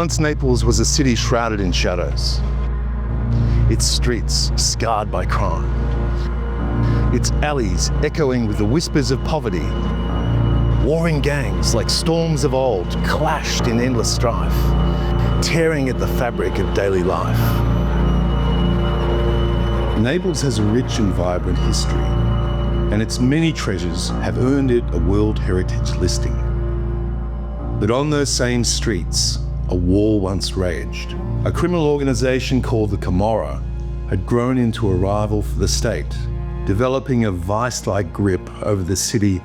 Once Naples was a city shrouded in shadows, its streets scarred by crime, its alleys echoing with the whispers of poverty. Warring gangs like storms of old clashed in endless strife, tearing at the fabric of daily life. Naples has a rich and vibrant history, and its many treasures have earned it a World Heritage listing. But on those same streets, a war once raged. A criminal organization called the Camorra had grown into a rival for the state, developing a vice-like grip over the city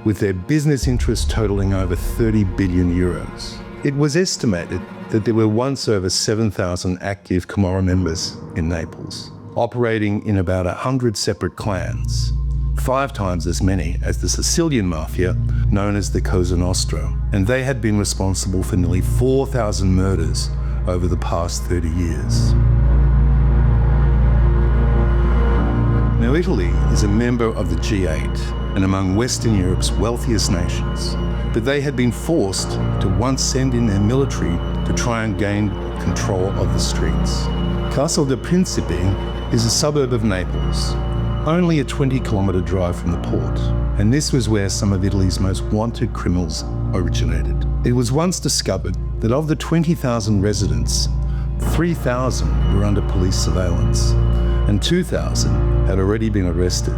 with their business interests totaling over 30 billion euros. It was estimated that there were once over 7,000 active Camorra members in Naples, operating in about 100 separate clans, 5 times as many as the Sicilian mafia known as the Cosa Nostra, and they had been responsible for nearly 4,000 murders over the past 30 years. Now, Italy is a member of the G8 and among Western Europe's wealthiest nations, but they had been forced to once send in their military to try and gain control of the streets. Castel di Principe is a suburb of Naples, only a 20-kilometre drive from the port, and this was where some of Italy's most wanted criminals originated. It was once discovered that of the 20,000 residents, 3,000 were under police surveillance, and 2,000 had already been arrested.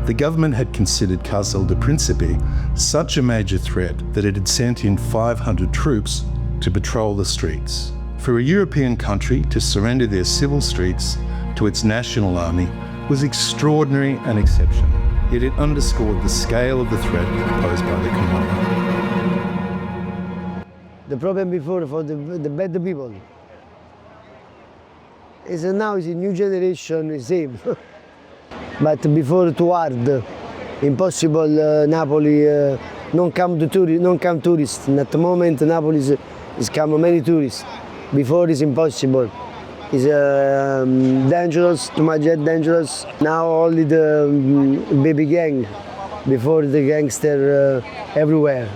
The government had considered Castel di Principe such a major threat that it had sent in 500 troops to patrol the streets. For a European country to surrender their civil streets to its national army was extraordinary and exceptional, yet it underscored the scale of the threat posed by the Camorra. The problem before for the bad people is now is a new generation, the same. But before too hard, impossible. Napoli non come tourists. At the moment, Napoli is come many tourists. Before it's impossible. It's dangerous, too much dangerous. Now only the baby gang. Before the gangster everywhere.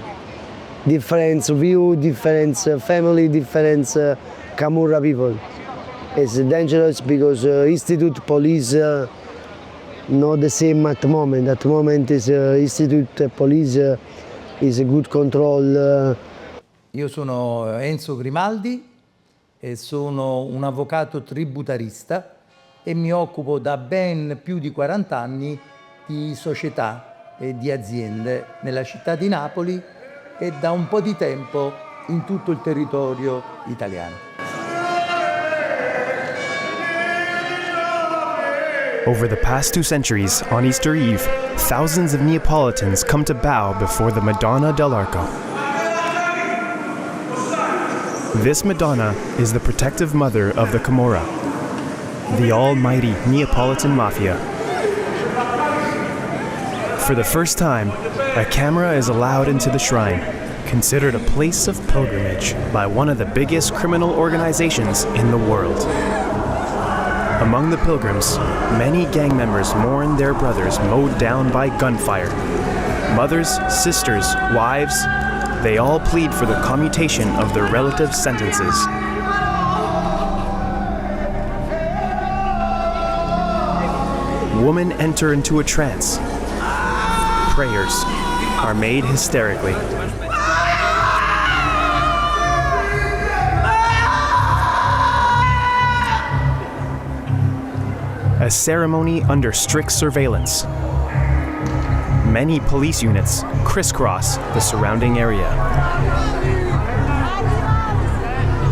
Different view, different family, different Camorra people. It's dangerous because institute police. Not the same at the moment. At the moment is Institute Police is a good control. Io sono Enzo Grimaldi e sono un avvocato tributarista e mi occupo da ben più di 40 anni di società e di aziende nella città di Napoli e da un po' di tempo in tutto il territorio italiano. Over the past 2 centuries, on Easter Eve, thousands of Neapolitans come to bow before the Madonna dell'Arco. This Madonna is the protective mother of the Camorra, the almighty Neapolitan mafia. For the first time, a camera is allowed into the shrine, considered a place of pilgrimage by one of the biggest criminal organizations in the world. Among the pilgrims, many gang members mourn their brothers mowed down by gunfire. Mothers, sisters, wives, they all plead for the commutation of their relatives' sentences. Women enter into a trance. Prayers are made hysterically. A ceremony under strict surveillance. Many police units crisscross the surrounding area.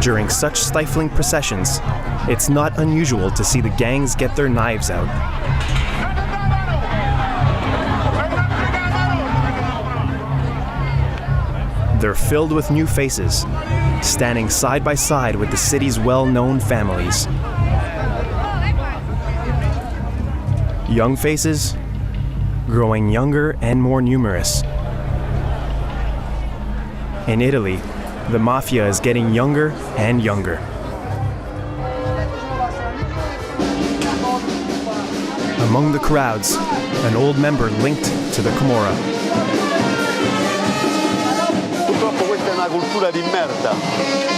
During such stifling processions, it's not unusual to see the gangs get their knives out. They're filled with new faces, standing side by side with the city's well-known families. Young faces, growing younger and more numerous. In Italy, the mafia is getting younger and younger. Among the crowds, an old member linked to the Camorra. Purtroppo questa è una cultura di merda.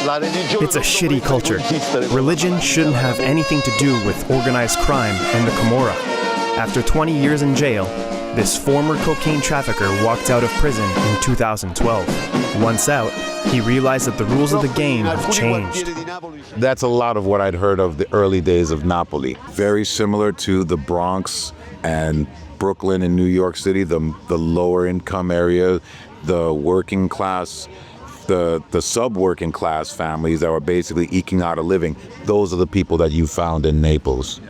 La religione It's a non shitty dovrebbe culture. coesistere con Religion la shouldn't have anything to do with organized crime and the Camorra. After 20 years in jail, this former cocaine trafficker walked out of prison in 2012. Once out, he realized that the rules of the game have changed. That's a lot of what I'd heard of the early days of Napoli. Very similar to the Bronx and Brooklyn and New York City, the lower income area, the working class, the sub-working class families that were basically eking out a living. Those are the people that you found in Naples.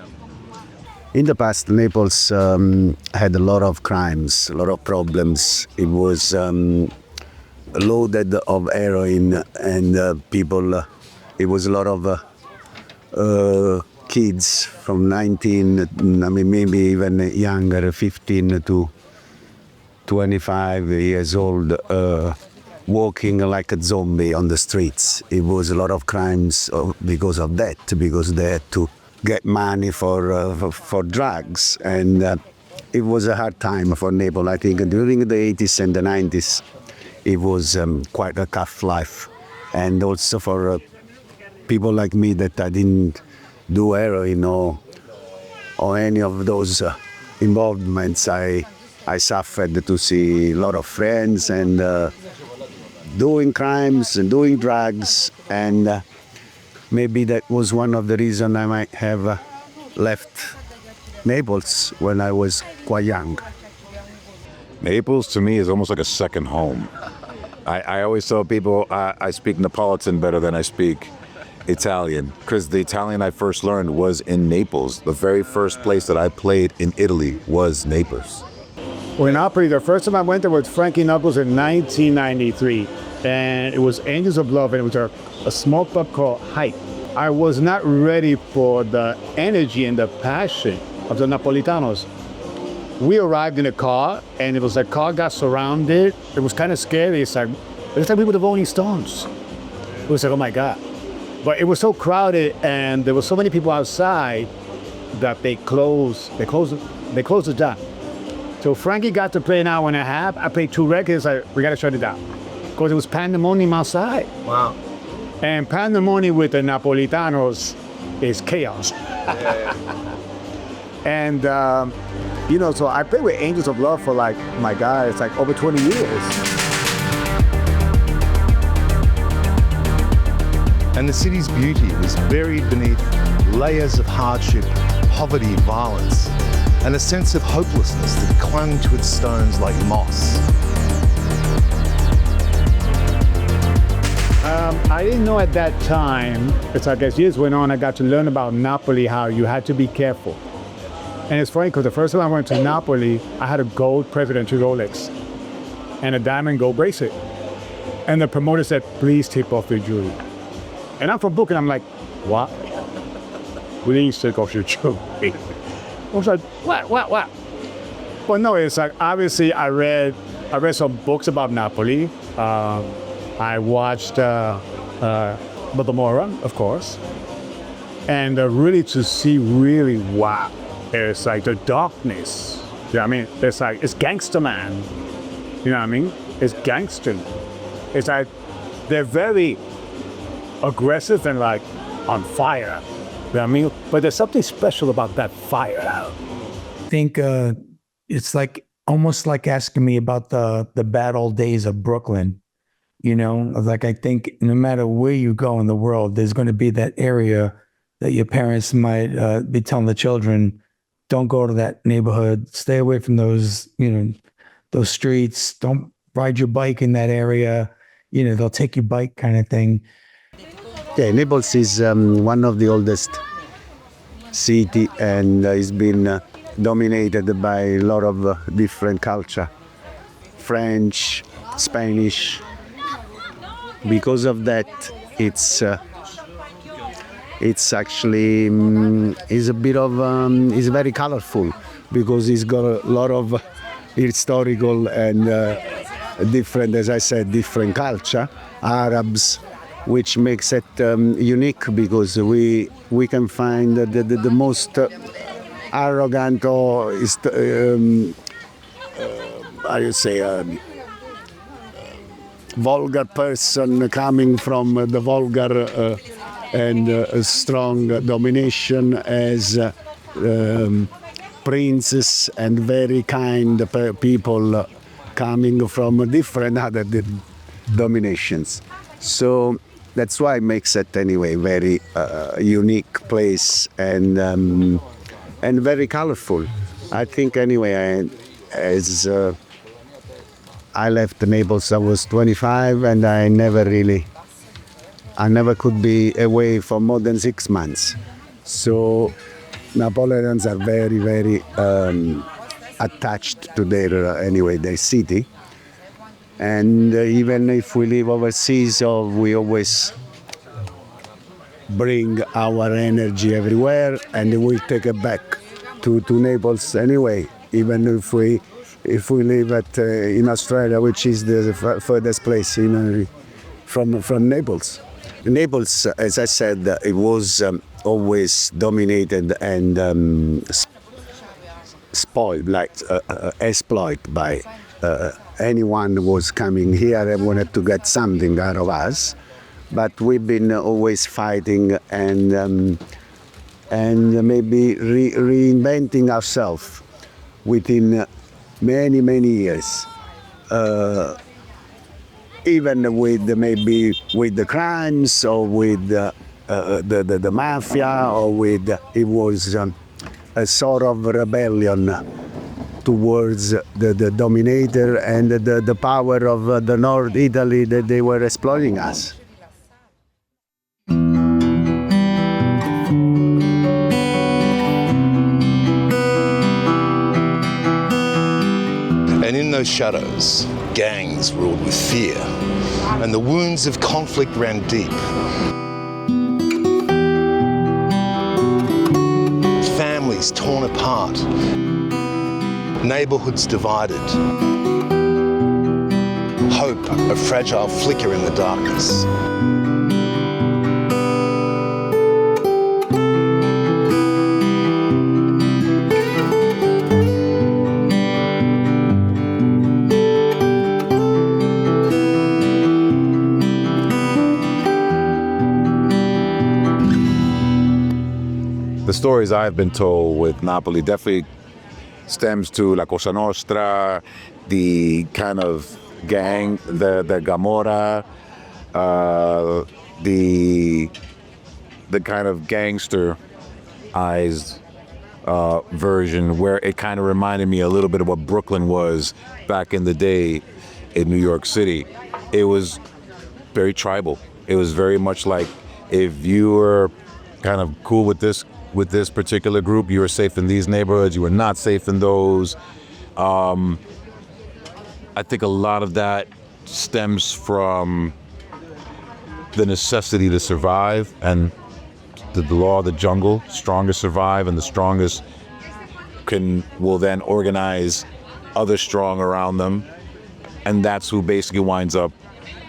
In the past, Naples had a lot of crimes, a lot of problems. It was loaded of heroin and people. It was a lot of kids from 19, I mean maybe even younger, 15 to 25 years old, walking like a zombie on the streets. It was a lot of crimes because of that, because they had to get money for drugs, and it was a hard time for Naples. I think during the 80s and the 90s, it was quite a tough life, and also for people like me that I didn't do heroin or any of those involvements. I suffered to see a lot of friends and doing crimes and doing drugs, and maybe that was one of the reasons I might have left Naples when I was quite young. Naples to me is almost like a second home. I always tell people I speak Napolitan better than I speak Italian, because the Italian I first learned was in Naples. The very first place that I played in Italy was Naples. Well, in Napoli, the first time I went there was Frankie Knuckles in 1993, and it was Angels of Love, and it was a small club called Hype. I was not ready for the energy and the passion of the Napolitanos. We arrived in a car, and it was like car got surrounded. It was kind of scary. It's like we were the Rolling Stones. It was like, oh my God. But it was so crowded, and there were so many people outside that they closed the dock. So Frankie got to play an hour and a half. I played 2 records. We got to shut it down because it was pandemonium outside. Wow. And pandemonium with the Napolitanos is chaos. And so I played with Angels of Love for my God, it's like over 20 years. And the city's beauty was buried beneath layers of hardship, poverty, violence, and a sense of hopelessness that clung to its stones like moss. I didn't know at that time, it's like as years went on, I got to learn about Napoli, how you had to be careful. And it's funny because the first time I went to Napoli, I had a gold Presidential Rolex and a diamond gold bracelet. And the promoter said, please take off your jewelry. And I'm from Brooklyn, I'm like, what? Please take off your jewelry. I was like, what? Well, no, it's like, obviously I read some books about Napoli. I watched the Camorra, of course. And really to see wow, it's like the darkness. You know what I mean? It's like, it's gangster, man. You know what I mean? It's gangster. It's like, they're very aggressive and like on fire. You know what I mean? But there's something special about that fire. I think it's like almost like asking me about the bad old days of Brooklyn. Like I think no matter where you go in the world, there's going to be that area that your parents might be telling the children, don't go to that neighborhood, stay away from those streets, don't ride your bike in that area, they'll take your bike kind of thing. Yeah, Naples is one of the oldest city, and it's been dominated by a lot of different culture, French, Spanish. Because of that, it's actually is a bit of is very colorful because it's got a lot of historical and different, as I said, different culture, Arabs, which makes it unique because we can find the most arrogant or vulgar person coming from the vulgar and strong domination as princes and very kind people coming from different other dominations. So that's why it makes it anyway very unique place and very colorful. I think anyway, as I left Naples, I was 25, and I never could be away for more than 6 months. So Napolitans are very, very attached to their city. And even if we live overseas, we always bring our energy everywhere, and we take it back to Naples anyway, even if we live in Australia, which is the furthest place from Naples. Naples, as I said, it was always dominated and spoiled, like exploited by anyone who was coming here and wanted to get something out of us. But we've been always fighting and maybe reinventing ourselves within many, many years. Even with the crimes or with the mafia, or it was a sort of rebellion towards the dominator and the power of the North Italy that they were exploiting us. And in those shadows, gangs ruled with fear, and the wounds of conflict ran deep. Families torn apart, neighborhoods divided, hope a fragile flicker in the darkness. The stories I've been told with Napoli definitely stems to La Cosa Nostra, the kind of gang, the Gomorrah, the kind of gangsterized version, where it kind of reminded me a little bit of what Brooklyn was back in the day in New York City. It was very tribal. It was very much like, if you were kind of cool with this particular group, you were safe in these neighborhoods, you were not safe in those. I think a lot of that stems from the necessity to survive, and the law of the jungle. Strongest survive, and the strongest will then organize other strong around them, and that's who basically winds up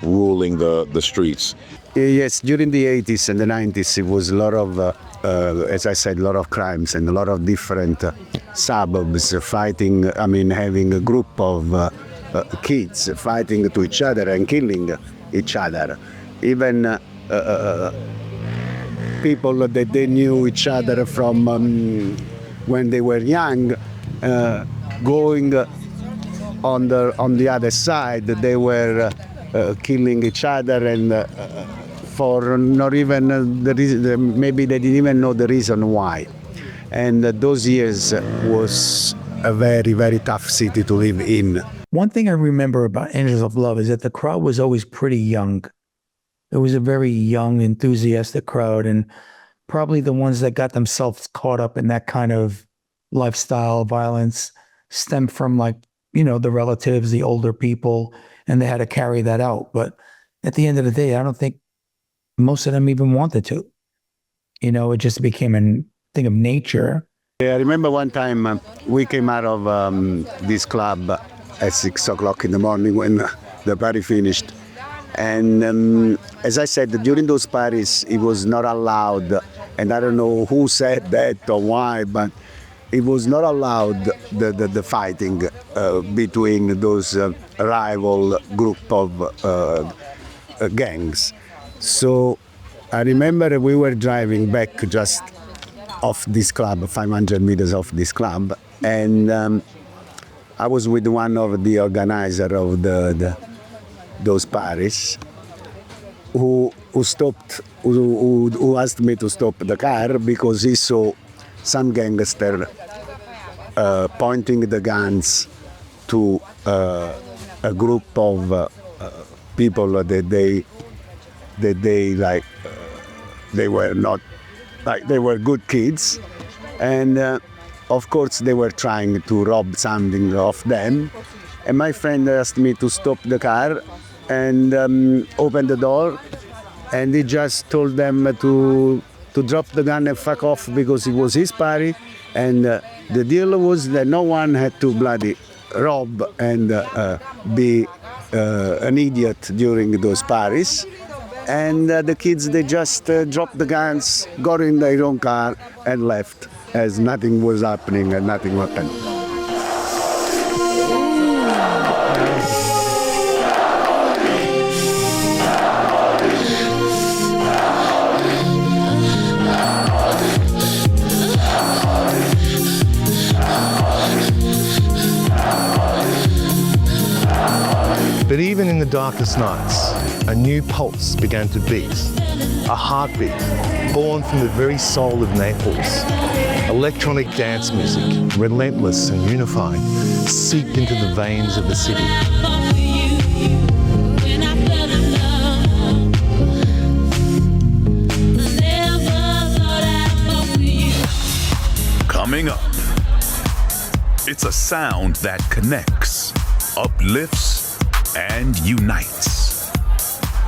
ruling the streets. Yes, during the 80s and the 90s, it was a lot of, as I said, a lot of crimes and a lot of different suburbs fighting, having a group of kids fighting to each other and killing each other. Even people that they knew each other from when they were young, going on the other side, they were killing each other, and for not even the reason, maybe they didn't even know the reason why. And those years was a very, very tough city to live in. One thing I remember about Angels of Love is that the crowd was always pretty young. It was a very young, enthusiastic crowd, and probably the ones that got themselves caught up in that kind of lifestyle violence stemmed from, like, the relatives, the older people, and they had to carry that out. But at the end of the day, I don't think most of them even wanted to. It just became a thing of nature. Yeah, I remember one time we came out of this club at 6 o'clock in the morning when the party finished. And as I said, during those parties, it was not allowed. And I don't know who said that or why, but it was not allowed the fighting between those rival group of gangs. So I remember we were driving back just off this club, 500 meters off this club, and I was with one of the organizer of those parties who asked me to stop the car because he saw some gangster pointing the guns to a group of people that they were not like, they were good kids, and of course they were trying to rob something of them. And my friend asked me to stop the car and open the door, and he just told them to drop the gun and fuck off because it was his party, and the deal was that no one had to bloody rob and be an idiot during those parties. And the kids, they just dropped the guns, got in their own car and left as nothing was happening and nothing happened. But even in the darkest nights, a new pulse began to beat, a heartbeat born from the very soul of Naples. Electronic dance music, relentless and unified, seeped into the veins of the city. Coming up, it's a sound that connects, uplifts, and unites.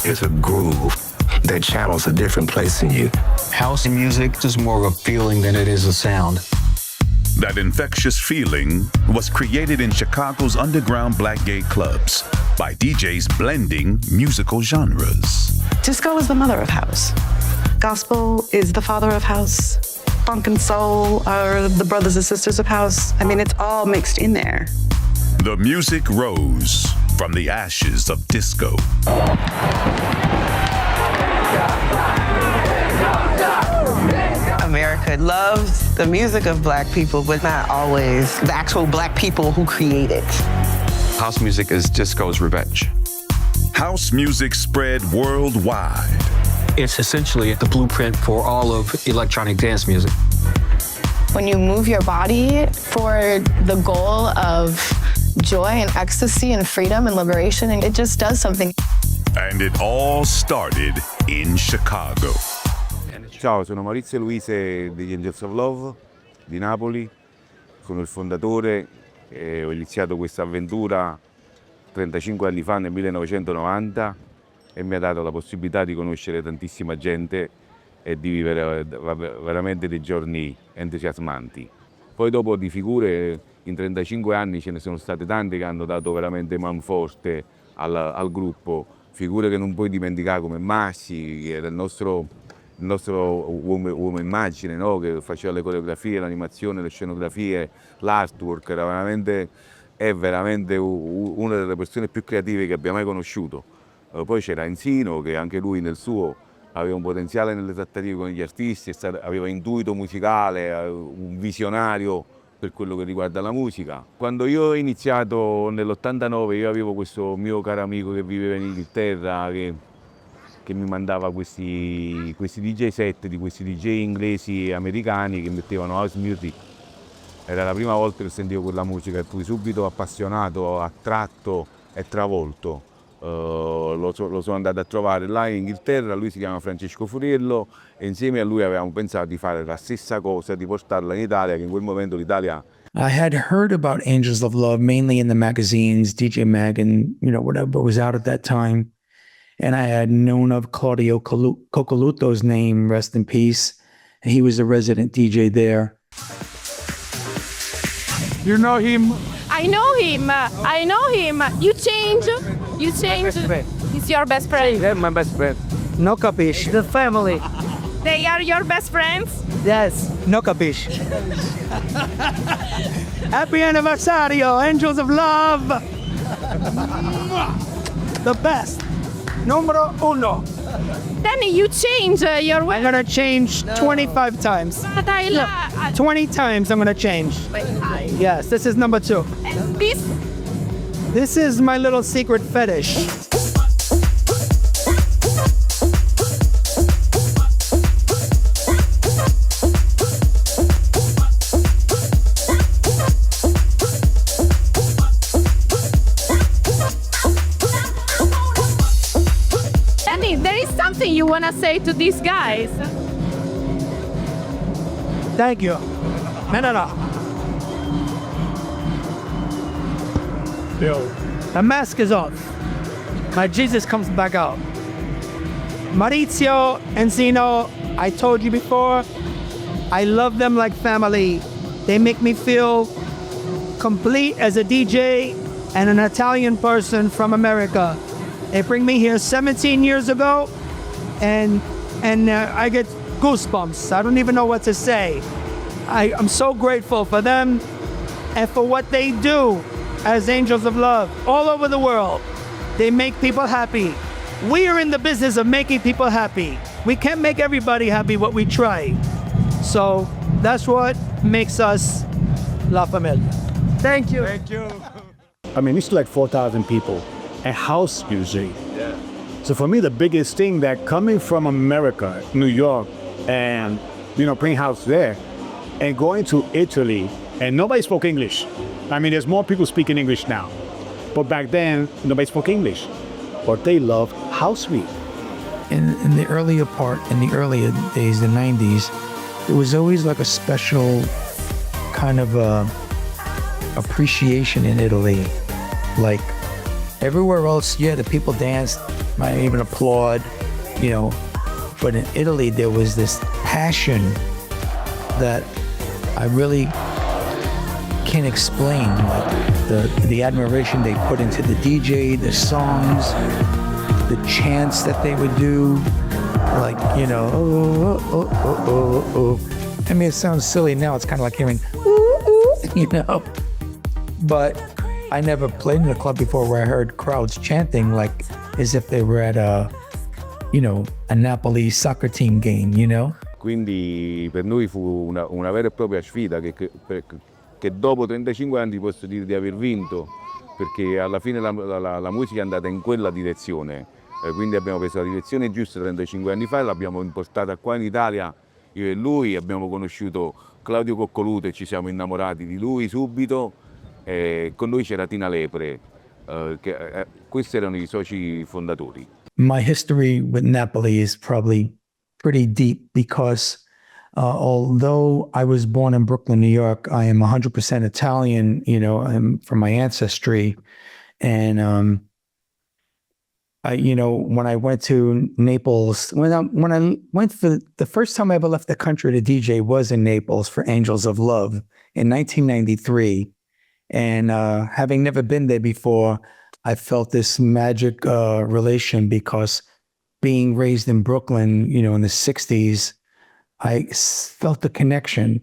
It's a groove that channels a different place in you. House music is more of a feeling than it is a sound. That infectious feeling was created in Chicago's underground black gay clubs by DJs blending musical genres. Disco is the mother of house. Gospel is the father of house. Funk and soul are the brothers and sisters of house. I mean, it's all mixed in there. The music rose from the ashes of disco. America loves the music of black people, but not always the actual black people who create it. House music is disco's revenge. House music spread worldwide. It's essentially the blueprint for all of electronic dance music. When you move your body for the goal of joy and ecstasy and freedom and liberation, and it just does something. And it all started in Chicago. Ciao, sono Maurizio e Luise degli Angels of Love di Napoli, sono il fondatore e ho iniziato questa avventura 35 anni fa nel 1990 e mi ha dato la possibilità di conoscere tantissima gente e di vivere veramente dei giorni entusiasmanti. Poi dopo di figure in 35 anni ce ne sono state tante che hanno dato veramente manforte al gruppo, figure che non puoi dimenticare come Massi, che era il nostro uomo immagine, no? Che faceva le coreografie, l'animazione, le scenografie, l'artwork, è veramente una delle persone più creative che abbia mai conosciuto. Poi c'era Enzino, che anche lui nel suo aveva un potenziale nelle trattative con gli artisti, aveva intuito musicale, un visionario per quello che riguarda la musica. Quando io ho iniziato nell'89, io avevo questo mio caro amico che viveva in Inghilterra, che mi mandava questi DJ set di questi DJ inglesi e americani che mettevano house music. Era la prima volta che sentivo quella musica e fui subito appassionato, attratto e travolto. Lo sono andato a trovare là in Inghilterra, lui si chiama Francesco Furiello e insieme a lui avevamo pensato di fare la stessa cosa, di portarla in Italia, che in quel momento l'Italia... I had heard about Angels of Love mainly in the magazines, DJ Mag and whatever was out at that time. And I had known of Claudio Coccoluto's name, rest in peace. He was a resident DJ there. You know him? I know him. I know him. You change. You change. He's your best friend. Yeah, my best friend. No capisci. The family. They are your best friends? Yes, no capisci. Happy anniversario, Angels of Love! The best. Numero uno. Then you change your I'm gonna change 25 times. 20 times I'm gonna change. Yes, this is number 2. And this? This is my little secret fetish. Danny, there is something you want to say to these guys? Thank you. No. Yo, The mask is off. My Jesus comes back out. Maurizio, Enzino, I told you before, I love them like family. They make me feel complete as a DJ and an Italian person from America. They bring me here 17 years ago, and I get goosebumps. I don't even know what to say. I'm so grateful for them and for what they do as Angels of Love all over the world. They make people happy. We are in the business of making people happy. We can't make everybody happy, but we try. So that's what makes us La Familia. Thank you. thank you. I mean, it's like 4,000 people and house music. Yeah. So for me, the biggest thing that coming from America, New York, and playing house there, and going to Italy, and nobody spoke English. I mean, there's more people speaking English now, but back then nobody spoke English. But they loved house music. In the earlier days, the 90s, there was always like a special kind of appreciation in Italy. Like everywhere else, yeah, the people danced, might even applaud, but in Italy there was this passion that I really can't explain, like the admiration they put into the DJ, the songs, the chants that they would do, like, I mean, it sounds silly now. It's kind of like hearing, but I never played in a club before where I heard crowds chanting like as if they were at a Napoli soccer team game, Quindi per noi fu una vera e propria sfida che dopo 35 anni posso dire di aver vinto, perché alla fine la musica è andata in quella direzione, quindi abbiamo preso la direzione giusta 35 anni fa e l'abbiamo importata qua in Italia, io e lui, abbiamo conosciuto Claudio Coccoluto e ci siamo innamorati di lui subito, con lui c'era Tina Lepre, questi erano i soci fondatori. My history with Napoli is probably pretty deep because although I was born in Brooklyn, New York, I am 100% Italian, from my ancestry. And, when I went to Naples, when I went for the first time I ever left the country to DJ was in Naples for Angels of Love in 1993. And having never been there before, I felt this magic relation because being raised in Brooklyn, in the 60s, I felt the connection,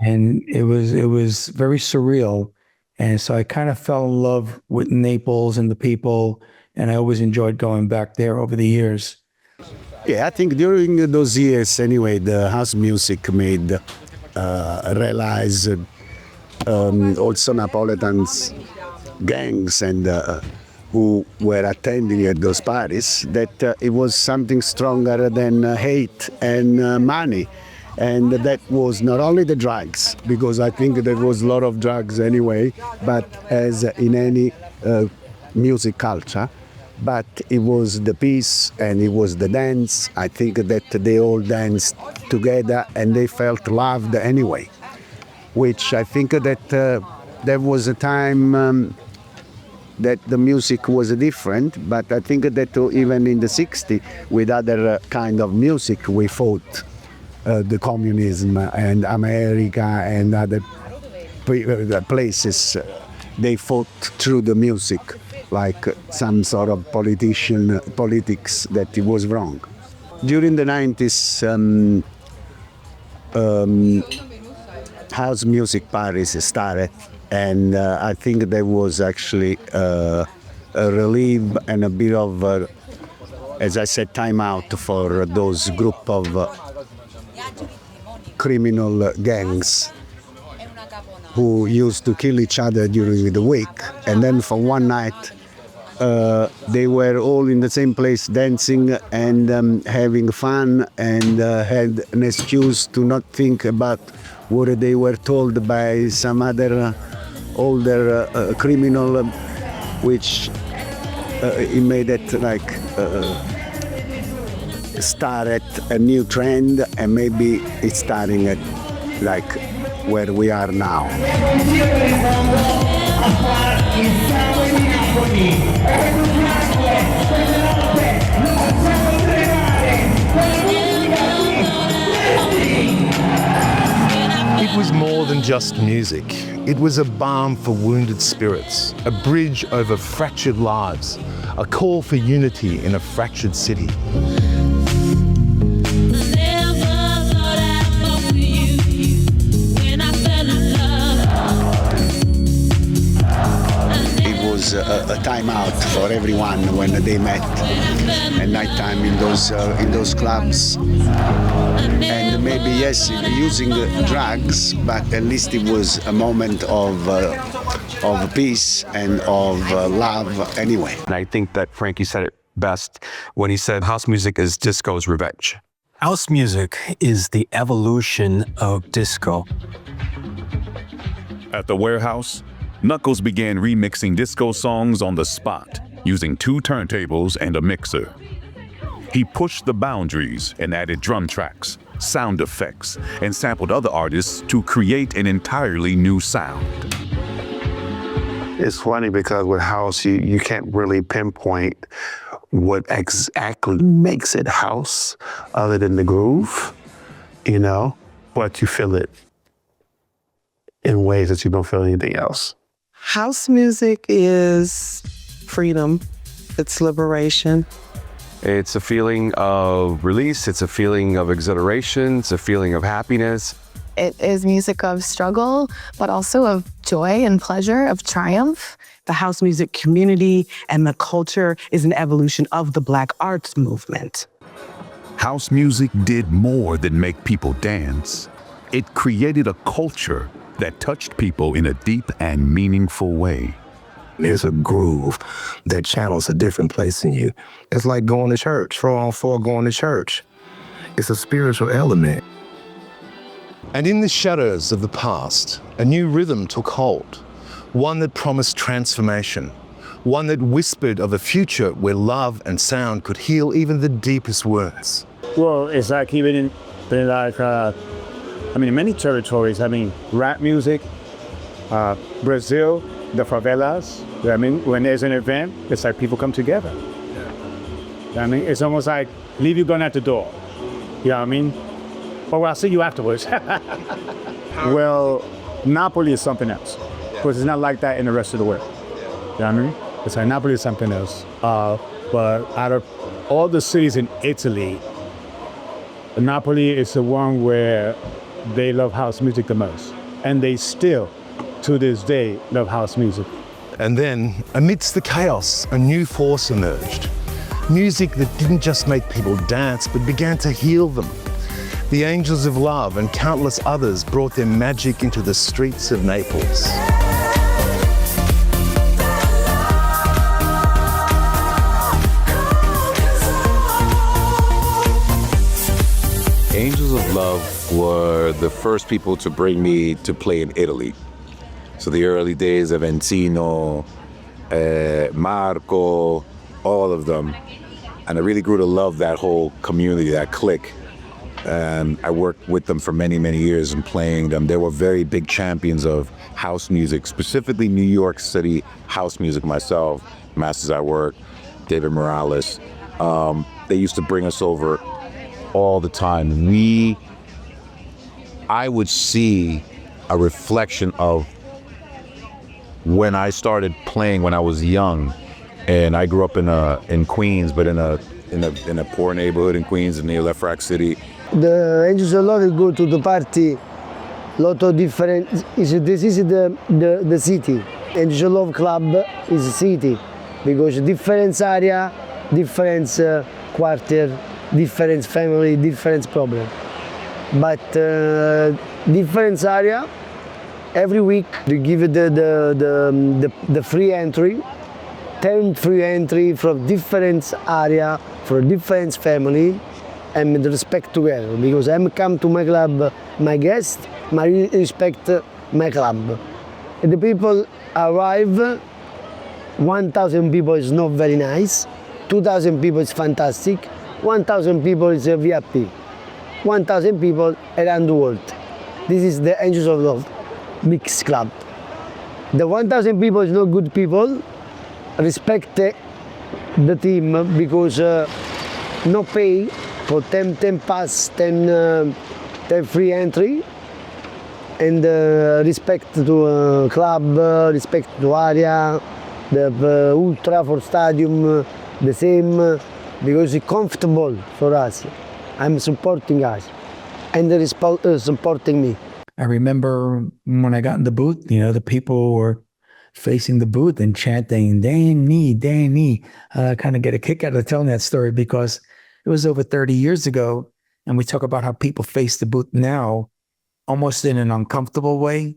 and it was very surreal. And so I kind of fell in love with Naples and the people, and I always enjoyed going back there over the years. Yeah, I think during those years, anyway, the house music made realize also Napolitan's gangs and who were attending at those parties, that it was something stronger than hate and money. And that was not only the drugs, because I think there was a lot of drugs anyway, but as in any music culture, but it was the peace and it was the dance. I think that they all danced together and they felt loved anyway, which I think that there was a time that the music was different, but I think that even in the 60s, with other kind of music, we fought the communism and America and other places. They fought through the music, like some sort of politics that it was wrong. during the 90s, house music parties started, and I think there was actually a relief and a bit of, as I said, time out for those group of criminal gangs who used to kill each other during the week, and then for one night they were all in the same place dancing and having fun, and had an excuse to not think about what they were told by some other older criminal, which it made it like started a new trend, and maybe it's starting at like where we are now. It was more than just music. It was a balm for wounded spirits, a bridge over fractured lives, a call for unity in a fractured city. A time out for everyone when they met at nighttime in those clubs, and maybe yes, using drugs, but at least it was a moment of peace and of love anyway. And I think that Frankie said it best when he said house music is disco's revenge. House music is the evolution of disco. At the warehouse, Knuckles began remixing disco songs on the spot, using 2 turntables and a mixer. He pushed the boundaries and added drum tracks, sound effects, and sampled other artists to create an entirely new sound. It's funny because with house, you can't really pinpoint what exactly makes it house other than the groove, you know, but you feel it in ways that you don't feel anything else. House music is freedom. It's liberation. It's a feeling of release. It's a feeling of exhilaration. It's a feeling of happiness. It is music of struggle, but also of joy and pleasure, of triumph. The house music community and the culture is an evolution of the Black arts movement. House music did more than make people dance. It created a culture that touched people in a deep and meaningful way. There's a groove that channels a different place in you. It's like going to church, 4-on-4 going to church. It's a spiritual element. And in the shadows of the past, a new rhythm took hold, one that promised transformation, one that whispered of a future where love and sound could heal even the deepest wounds. Well, it's like even in many territories, rap music, Brazil, the favelas, when there's an event, it's like people come together. It's almost like leave your gun at the door. You know what I mean? Well, I'll see you afterwards. Well, Napoli is something else, because it's not like that in the rest of the world. You know what I mean? It's like Napoli is something else. But out of all the cities in Italy, Napoli is the one where they love house music the most. And they still, to this day, love house music. And then, amidst the chaos, a new force emerged. Music that didn't just make people dance, but began to heal them. The Angels of Love and countless others brought their magic into the streets of Naples. Angels of Love were the first people to bring me to play in Italy. So the early days of Enzino, Marco, all of them. And I really grew to love that whole community, that clique. And I worked with them for many, many years and playing them. They were very big champions of house music, specifically New York City house music myself, Masters at Work, David Morales. They used to bring us over all the time. I would see a reflection of when I started playing when I was young, and I grew up in Queens, but in in a poor neighborhood in Queens, near Left Rack City. The Angels of Love go to the party. Lot of different. This is the city. Angels of Love Club is a city because different area, different quarter, different family, different problem. But different area. Every week they give the free entry, 10 free entry from different area, from different family, and with respect together. Because I'm come to my club, my guest, I respect my club. And the people arrive, 1,000 people is not very nice, 2,000 people is fantastic, 1,000 people is a VIP, 1,000 people around the world. This is the Angels of Love mixed club. The 1,000 people is not good people, respect the team because no pay for 10 pass, 10 free entry, and respect to club, respect to area, the ultra for stadium, the same, because it's comfortable for us. I'm supporting us, and they're supporting me. I remember when I got in the booth, the people were facing the booth and chanting, Danny, Danny. I kind of get a kick out of telling that story because it was over 30 years ago. And we talk about how people face the booth now, almost in an uncomfortable way,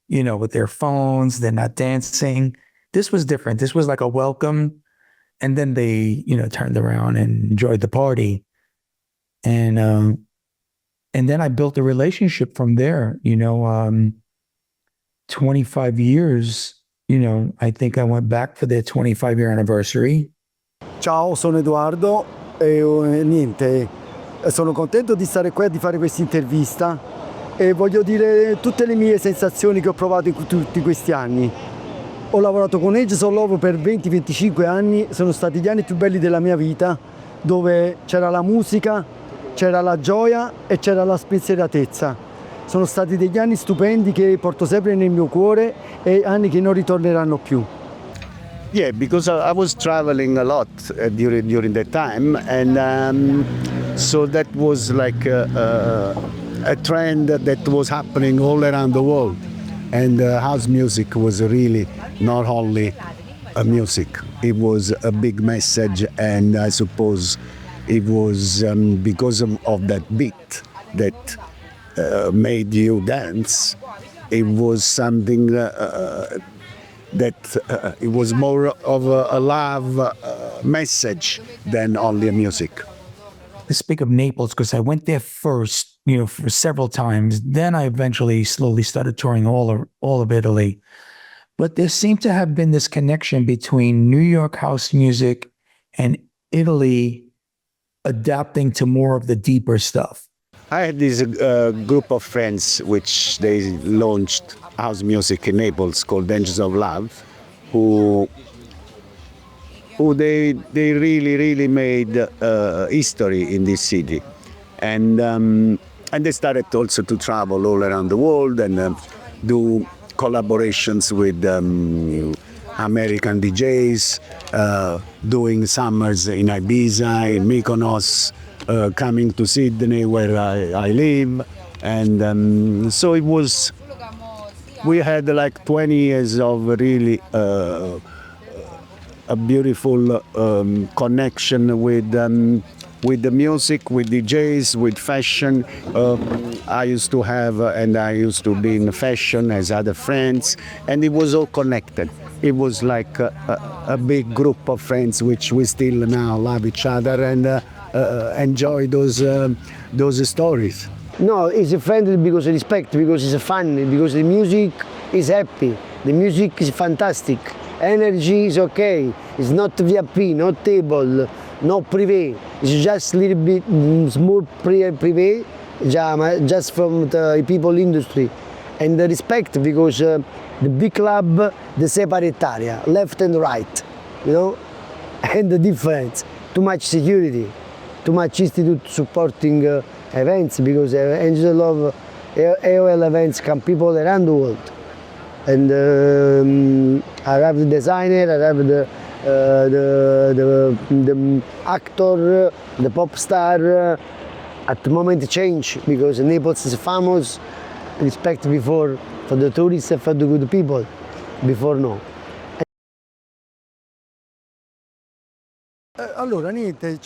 with their phones, they're not dancing. This was different. This was like a welcome. And then they, turned around and enjoyed the party. And then I built a relationship from there, 25 years, I think I went back for their 25-year anniversary. Ciao, sono Edoardo e niente, sono contento di stare qua e di fare questa intervista e voglio dire tutte le mie sensazioni che ho provato in tutti questi anni. Ho lavorato con Angels of Love per 20-25 anni, sono stati gli anni più belli della mia vita, dove c'era la musica, c'era la gioia e c'era la spensieratezza. Sono stati degli anni stupendi che porto sempre nel mio cuore e anni che non ritorneranno più. Yeah, because I was traveling a lot during that time, and so that was like a trend that was happening all around the world. And house music was really not only a music, it was a big message, and I suppose it was because of that beat that made you dance. It was something that it was more of a love message than only a music. To speak of Naples, because I went there first, for several times. Then I eventually slowly started touring all of Italy. But there seemed to have been this connection between New York house music and Italy adapting to more of the deeper stuff. I had this group of friends which they launched house music in Naples called Angels of Love, who they really made history in this city, and they started also to travel all around the world and do collaborations with American DJs, doing summers in Ibiza, in Mykonos, coming to Sydney where I live, and so it was. We had like 20 years of really a beautiful connection with the music, with DJs, with fashion. I used to have, and I used to be in fashion as other friends, and it was all connected. It was like a big group of friends which we still now love each other and enjoy those stories. No, it's a friendly because of respect, because it's funny, because the music is happy, the music is fantastic, energy is okay, it's not VIP, not table, no privé, it's just a little bit small privé, just from the people industry. And the respect because the big club, the separate area, left and right, and the difference, too much security, too much institute supporting events because Angels of Love AOL events come people around the world. And I have the designer, I have the actor, the pop star, at the moment change because Naples is famous, respect before for the tourists and for the good people, before no. Allora niente,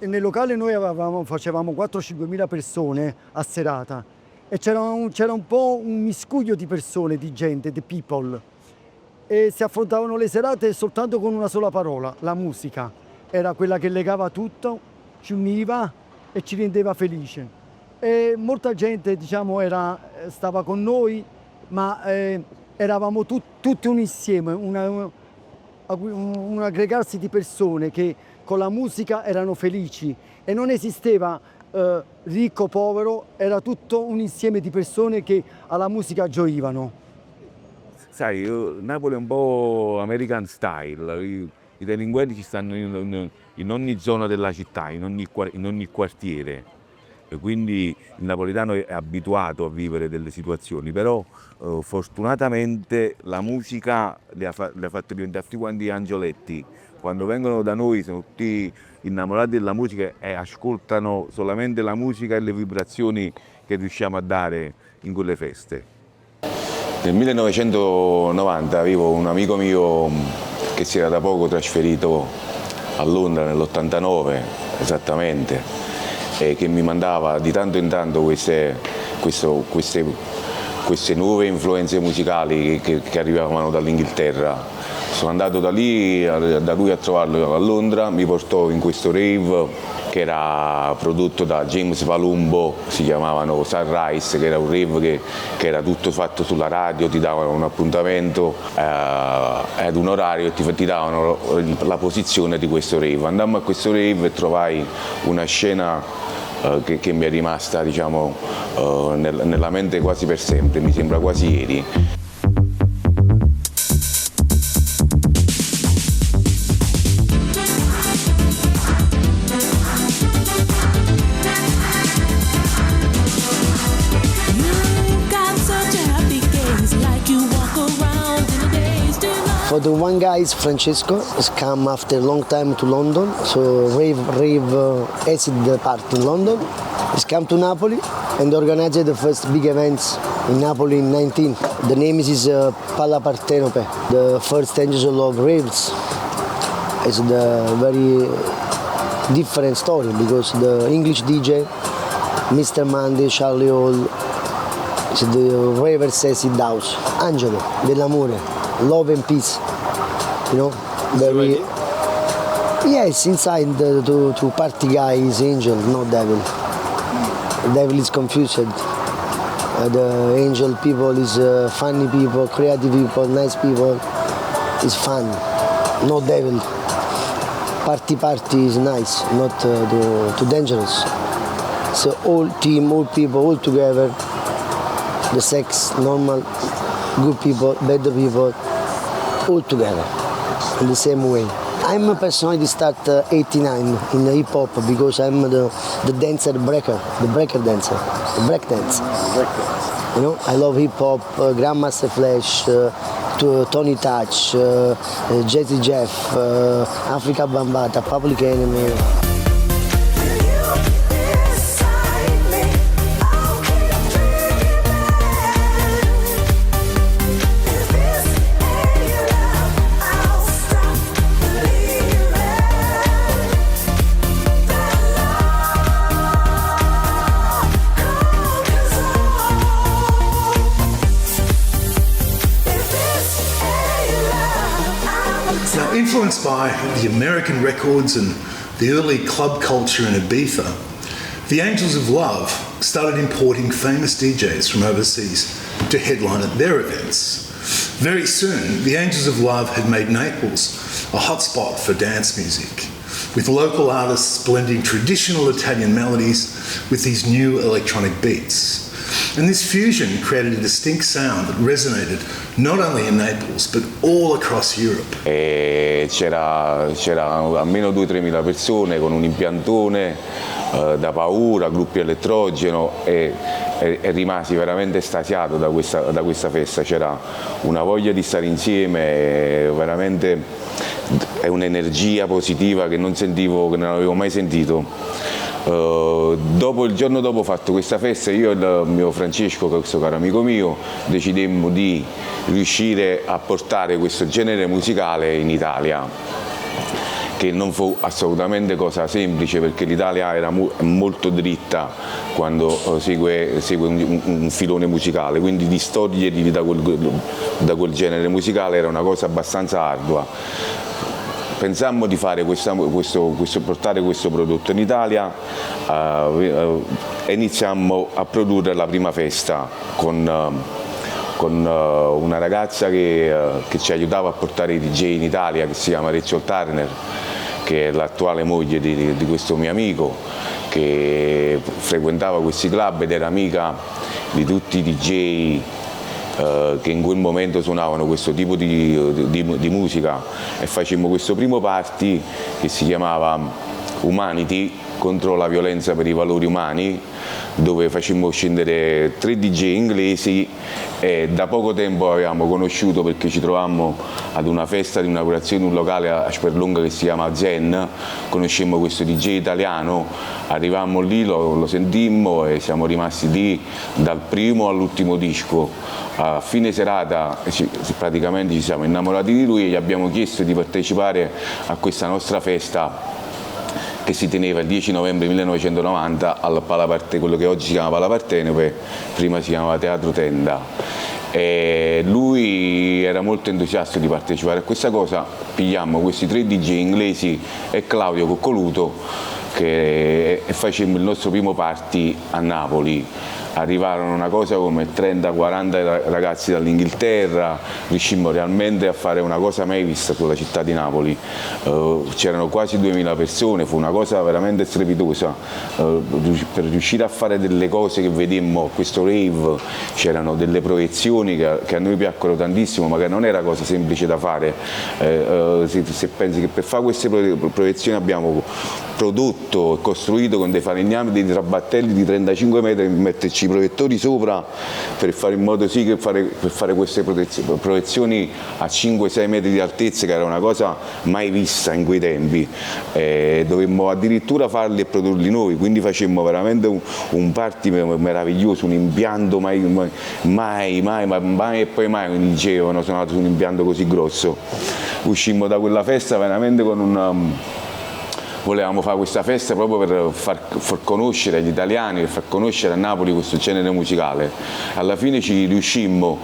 nel locale noi facevamo 4-5 mila persone a serata e c'era un po' un miscuglio di persone, di gente, di people, e si affrontavano le serate soltanto con una sola parola, la musica. Era quella che legava tutto, ci univa e ci rendeva felici. E molta gente, diciamo, stava con noi, ma eravamo tutti un insieme, un aggregarsi di persone che con la musica erano felici e non esisteva ricco, povero, era tutto un insieme di persone che alla musica gioivano. Sai, Napoli è un po' American style, i delinquenti ci stanno in ogni zona della città, in ogni quartiere. E quindi il napoletano è abituato a vivere delle situazioni, però fortunatamente la musica li ha fatti diventare tutti quanti angioletti. Quando vengono da noi sono tutti innamorati della musica e ascoltano solamente la musica e le vibrazioni che riusciamo a dare in quelle feste. Nel 1990 avevo un amico mio che si era da poco trasferito a Londra, nell'89 esattamente, e che mi mandava di tanto in tanto queste nuove influenze musicali che arrivavano dall'Inghilterra. Sono andato da lui a trovarlo a Londra, mi portò in questo rave che era prodotto da James Palumbo, si chiamavano Sunrise, che era un rave che era tutto fatto sulla radio, ti davano un appuntamento ad un orario e ti davano la posizione di questo rave. Andammo a questo rave e trovai una scena che mi è rimasta, diciamo, nella mente quasi per sempre, mi sembra quasi ieri. For the one guy is Francesco, has come after a long time to London, so rave acid party in London. He's come to Napoli and organized the first big events in Napoli in 19. The name is Palla Partenope, the first Angels of Love raves. It's the very different story because the English DJ, Mr. Mandy, Charlie Hall, is the ravers acid house, Angelo, dell'amore, love and peace. You know, very. Yes, inside to party guy is angel, not devil. The devil is confused. The angel people is funny people, creative people, nice people. Is fun, not devil. Party is nice, not too dangerous. So all team, all people, all together. The sex, normal, good people, bad people, all together. In the same way. I'm personally start 89 in hip hop because I'm the dancer breaker, the breaker dancer, the break dance. You know, I love hip hop, Grandmaster Flash, Tony Touch, Jazzy Jeff, Africa Bambata, Public Enemy. Influenced by the American records and the early club culture in Ibiza, the Angels of Love started importing famous DJs from overseas to headline at their events. Very soon, the Angels of Love had made Naples a hotspot for dance music, with local artists blending traditional Italian melodies with these new electronic beats. And this fusion created a distinct sound that resonated not only in Naples but all across Europe. C'era almeno 2-3 mila persone con un impiantone da paura, gruppi elettrogeno e rimasi veramente estasiato da questa festa. C'era una voglia di stare insieme veramente è un'energia positiva che non sentivo, che non avevo mai sentito. Il giorno dopo ho fatto questa festa, io e il mio Francesco, questo caro amico mio, decidemmo di riuscire a portare questo genere musicale in Italia, che non fu assolutamente cosa semplice, perché l'Italia era molto dritta quando segue un filone musicale, quindi distoglierli da quel genere musicale era una cosa abbastanza ardua. Pensammo di fare portare questo prodotto in Italia e iniziammo a produrre la prima festa con una ragazza che ci aiutava a portare i DJ in Italia, che si chiama Rachel Turner, che è l'attuale moglie di questo mio amico, che frequentava questi club ed era amica di tutti i DJ che in quel momento suonavano questo tipo di musica, e facemmo questo primo party che si chiamava Humanity, contro la violenza per i valori umani, dove facemmo scendere 3 DJ inglesi, e da poco tempo avevamo conosciuto, perché ci trovammo ad una festa di inaugurazione di un locale a Sperlonga che si chiama Zen, conoscemmo questo DJ italiano, arrivammo lì, lo sentimmo e siamo rimasti lì dal primo all'ultimo disco. A fine serata praticamente ci siamo innamorati di lui e gli abbiamo chiesto di partecipare a questa nostra festa che si teneva il 10 novembre 1990 al quello che oggi si chiama Palapartenope, prima si chiamava Teatro Tenda. E lui era molto entusiasta di partecipare a questa cosa, pigliammo questi 3 DJ inglesi e Claudio Coccoluto e facemmo il nostro primo party a Napoli. Arrivarono una cosa come 30-40 ragazzi dall'Inghilterra, riuscimmo realmente a fare una cosa mai vista sulla città di Napoli. C'erano quasi 2000 persone, fu una cosa veramente strepitosa. Per riuscire a fare delle cose che vedemmo a questo rave, c'erano delle proiezioni che a noi piacquero tantissimo, ma che non era cosa semplice da fare. Se pensi che per fare queste proiezioni abbiamo prodotto e costruito con dei falegnami, dei trabattelli di 35 metri, metterci i proiettori sopra per fare in modo sì che per fare queste proiezioni a 5-6 metri di altezza, che era una cosa mai vista in quei tempi. Dovemmo addirittura farli e produrli noi, quindi facemmo veramente un party meraviglioso, un impianto mai e poi mai dicevano suonato su un impianto così grosso. Uscimmo da quella festa veramente con volevamo fare questa festa proprio per far conoscere agli italiani, per far conoscere a Napoli questo genere musicale. Alla fine ci riuscimmo,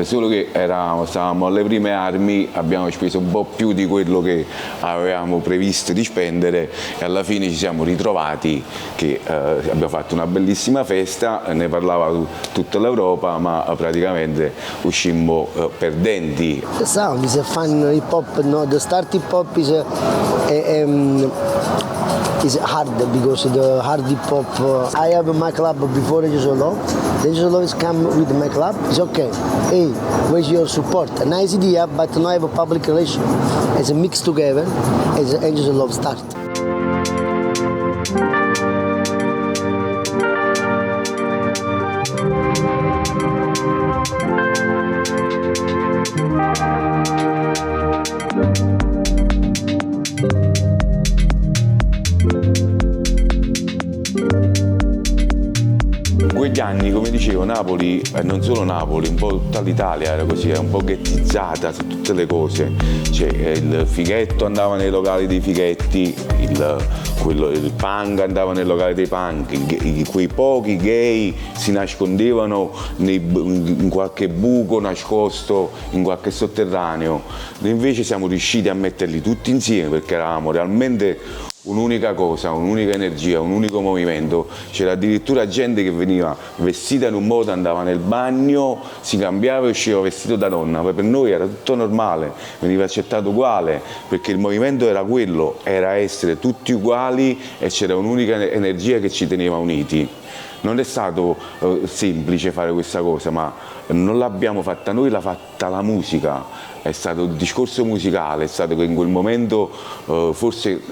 solo che stavamo alle prime armi, abbiamo speso un po' più di quello che avevamo previsto di spendere, e alla fine ci siamo ritrovati che abbiamo fatto una bellissima festa, ne parlava tutta l'Europa, ma praticamente uscimmo perdenti. The sound is a fun hip hop, no? The start hip hop is hard, because the hard hip hop. I have my club before Angels of Love. The Angels of Love is come with my club. It's okay. Hey, where's your support? A nice idea, but now I have a public relation. It's a mix together. As Angels of Love start. Quegli anni, come dicevo, Napoli, non solo Napoli, un po' tutta l'Italia era così, era un po' ghettizzata su tutte le cose. Cioè, il fighetto andava nei locali dei fighetti, il punk andava nei locali dei punk, quei pochi gay si nascondevano in qualche buco nascosto, in qualche sotterraneo. Noi invece siamo riusciti a metterli tutti insieme, perché eravamo realmente un'unica cosa, un'unica energia, un unico movimento. C'era addirittura gente che veniva vestita in un modo, andava nel bagno, si cambiava e usciva vestito da donna, ma per noi era tutto normale, veniva accettato uguale, perché il movimento era quello, era essere tutti uguali e c'era un'unica energia che ci teneva uniti. Non è stato semplice fare questa cosa, ma non l'abbiamo fatta noi, l'ha fatta la musica. È stato il discorso musicale, è stato che in quel momento forse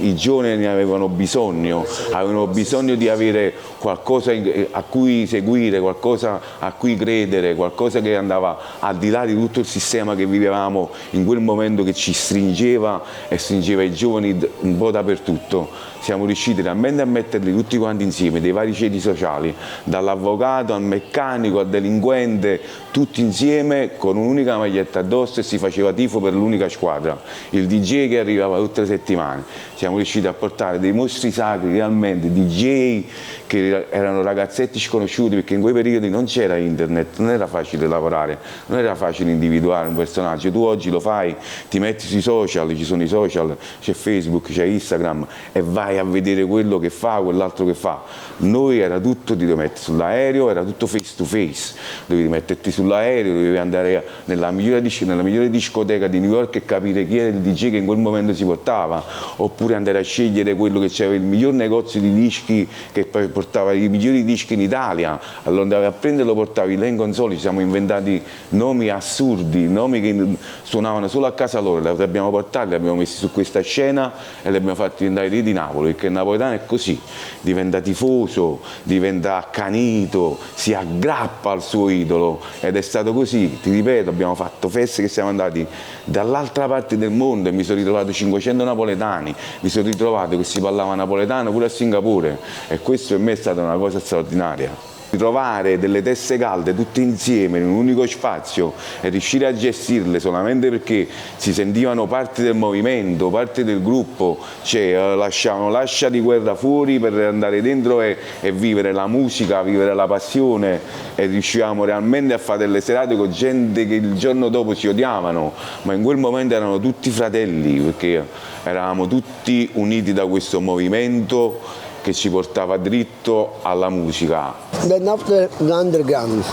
i giovani avevano bisogno di avere qualcosa a cui seguire, qualcosa a cui credere, qualcosa che andava al di là di tutto il sistema che vivevamo in quel momento, che ci stringeva e stringeva i giovani un po' dappertutto. Siamo riusciti realmente a metterli tutti quanti insieme, dei vari ceti sociali, dall'avvocato al meccanico al delinquente, tutti insieme con un'unica maglietta addosso, e si faceva tifo per l'unica squadra, il DJ che arrivava tutte le settimane. Siamo riusciti a portare dei mostri sacri realmente, DJ che erano ragazzetti sconosciuti, perché in quei periodi non c'era internet, non era facile lavorare, non era facile individuare un personaggio. Tu oggi lo fai, ti metti sui social, ci sono i social, c'è Facebook, c'è Instagram, e vai a vedere quello che fa, quell'altro che fa. Noi era tutto, ti dovevi mettere sull'aereo, era tutto face to face, dovevi metterti sull'aereo, dovevi andare nella migliore discoteca di New York e capire chi era il DJ che in quel momento si portava, oppure andare a scegliere quello che c'era il miglior negozio di dischi che poi portava i migliori dischi in Italia. Allora andavi a prenderlo, portavi là in console. Ci siamo inventati nomi assurdi, nomi che suonavano solo a casa loro, li abbiamo portati, li abbiamo messi su questa scena e li abbiamo fatti diventare re di Napoli, perché il napoletano è così, diventa tifoso, diventa accanito, si aggrappa al suo idolo, ed è stato così. Ti ripeto, abbiamo fatto feste che siamo andati dall'altra parte del mondo e mi sono ritrovato 500 napoletani, mi sono ritrovato che si parlava napoletano pure a Singapore, e questo per me è stata una cosa straordinaria. Trovare delle teste calde tutte insieme in un unico spazio e riuscire a gestirle solamente perché si sentivano parte del movimento, parte del gruppo, cioè lasciavano l'ascia di guerra fuori per andare dentro e vivere la musica, vivere la passione, e riuscivamo realmente a fare delle serate con gente che il giorno dopo si odiavano, ma in quel momento erano tutti fratelli, perché eravamo tutti uniti da questo movimento che ci portava dritto alla musica. Then after the underground,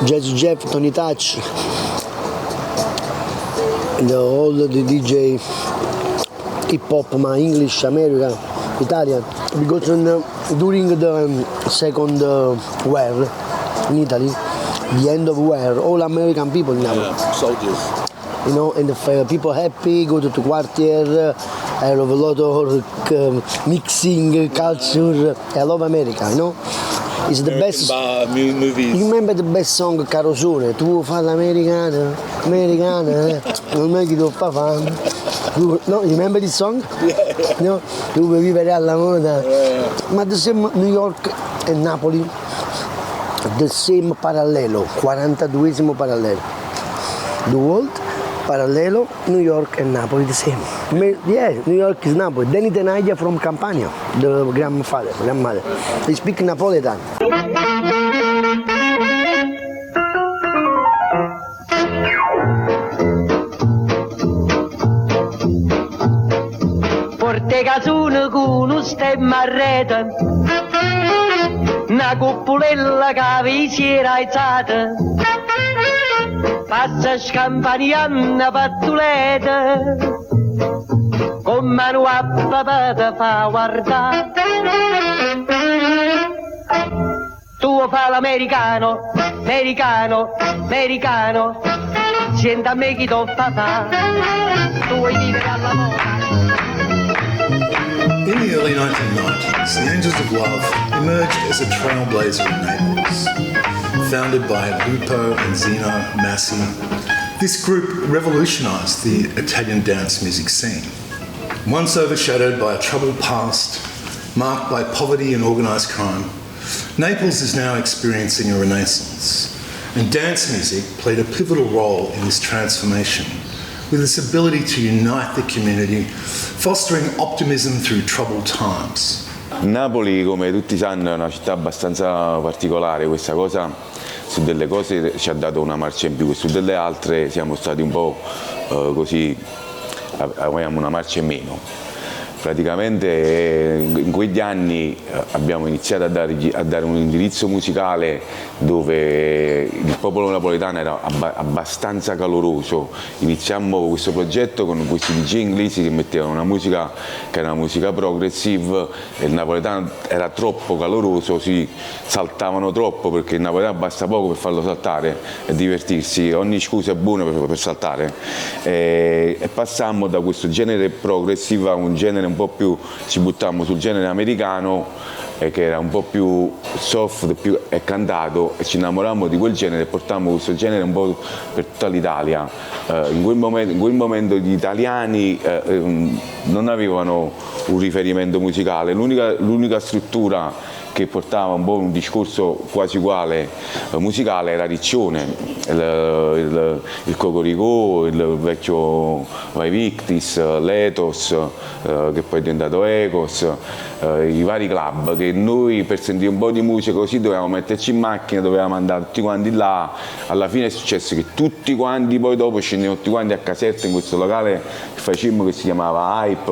Jazzy Jeff, Tony Touch, all the DJ, hip hop, ma English, American, Italian, because during the second war in Italy, the end of war, all American people now, soldiers. You know, and the people happy, go to the quartier. I love a lot of mixing culture. I love America, you know. It's the best. Movies. You remember the best song Carosone? Tu fai l'americana, americana, non è che tu fa fan. No, you remember this song? Yeah. No? Tu vuoi vivere alla moda. Ma the same New York e Napoli, the same parallelo, 42esimo parallelo. The world. Parallelo, New York and Napoli the same. Yeah, New York is Napoli. Danny Tenaglia from Campania, the grandmother. They speak Napolitan. Porte casone con un stemma a rete, una cuppolella che vi si era alzata. Passa scampanianna pattuleta, con mano a papà te fa guardare. Tu fa l'americano, americano, americano, senta a me chi t'ho fa, tu vuoi vivere alla moda. In the early 1990s, the Angels of Love emerged as a trailblazer in Naples. Founded by Lupo, Enzino, Massi, this group revolutionised the Italian dance music scene. Once overshadowed by a troubled past, marked by poverty and organised crime, Naples is now experiencing a renaissance, and dance music played a pivotal role in this transformation, with its ability to unite the community, fostering optimism through troubled times. Napoli, come tutti sanno, è una città abbastanza particolare. Questa cosa, su delle cose ci ha dato una marcia in più, e su delle altre siamo stati un po' così, avevamo una marcia in meno. Praticamente in quegli anni abbiamo iniziato a dare un indirizzo musicale dove il popolo napoletano era abbastanza caloroso. Iniziammo questo progetto con questi DJ inglesi che mettevano una musica che era una musica progressive e il napoletano era troppo caloroso, si saltavano troppo perché il napoletano basta poco per farlo saltare e divertirsi, ogni scusa è buona per saltare. E passammo da questo genere progressive a un genere un po' più, ci buttammo sul genere americano che era un po' più soft e cantato e ci innamorammo di quel genere e portammo questo genere un po' per tutta l'Italia. In quel momento gli italiani non avevano un riferimento musicale, l'unica struttura che portava un po' un discorso quasi uguale musicale era Riccione, il Cocoricò, il vecchio Vai Victis, l'Ethos, che poi è diventato Ecos, i vari club che noi per sentire un po' di musica così dovevamo metterci in macchina, dovevamo andare tutti quanti là. Alla fine è successo che tutti quanti poi dopo scendevano tutti quanti a Caserta in questo locale che facemmo che si chiamava Hype,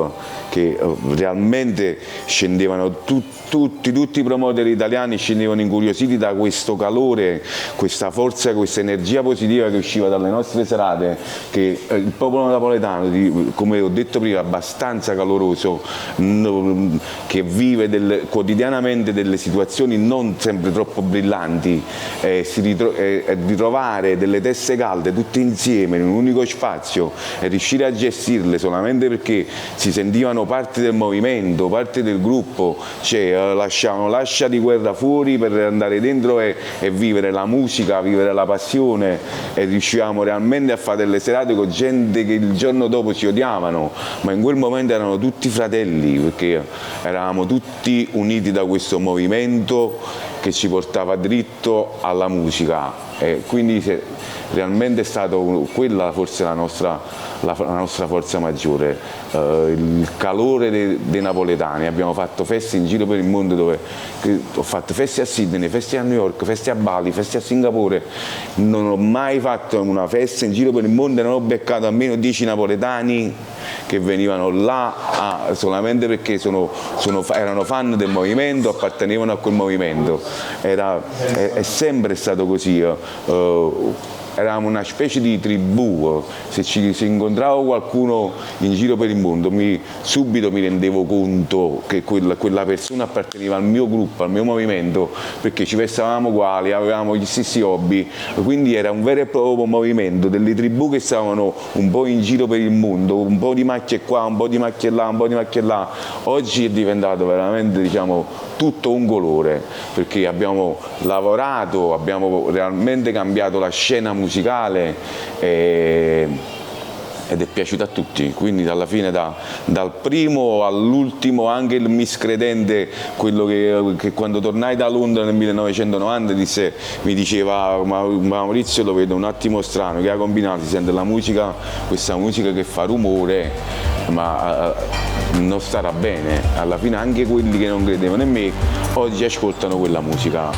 che realmente scendevano tutti i promoter italiani scendevano incuriositi da questo calore, questa forza, questa energia positiva che usciva dalle nostre serate, che il popolo napoletano, come ho detto prima, abbastanza caloroso, che vive quotidianamente delle situazioni non sempre troppo brillanti, ritrovare delle teste calde tutte insieme in un unico spazio e riuscire a gestirle solamente perché si sentivano parte del movimento, parte del gruppo, cioè lasciavano l'ascia di guerra fuori per andare dentro e vivere la musica, vivere la passione e riuscivamo realmente a fare delle serate con gente che il giorno dopo si odiavano, ma in quel momento erano tutti fratelli perché eravamo tutti uniti da questo movimento che ci portava dritto alla musica e quindi realmente è stato quella forse la nostra forza maggiore, il calore dei napoletani. Abbiamo fatto feste in giro per il mondo dove ho fatto feste a Sydney, feste a New York, feste a Bali, feste a Singapore, non ho mai fatto una festa in giro per il mondo e non ho beccato almeno 10 napoletani che venivano là solamente perché erano fan del movimento, appartenevano a quel movimento. È sempre stato così. Eravamo una specie di tribù, se incontravo qualcuno in giro per il mondo subito mi rendevo conto che quella persona apparteneva al mio gruppo, al mio movimento, perché ci vestavamo uguali, avevamo gli stessi hobby, quindi era un vero e proprio movimento delle tribù che stavano un po' in giro per il mondo, un po' di macchie qua, un po' di macchie là, un po' di macchie là. Oggi è diventato veramente, diciamo, tutto un colore, perché abbiamo lavorato, abbiamo realmente cambiato la scena musicale ed è piaciuta a tutti, quindi alla fine dal primo all'ultimo, anche il miscredente, quello che quando tornai da Londra nel 1990 mi diceva Maurizio, lo vedo un attimo strano, che ha combinato, si sente la musica, questa musica che fa rumore ma non starà bene. Alla fine anche quelli che non credevano in me oggi ascoltano quella musica.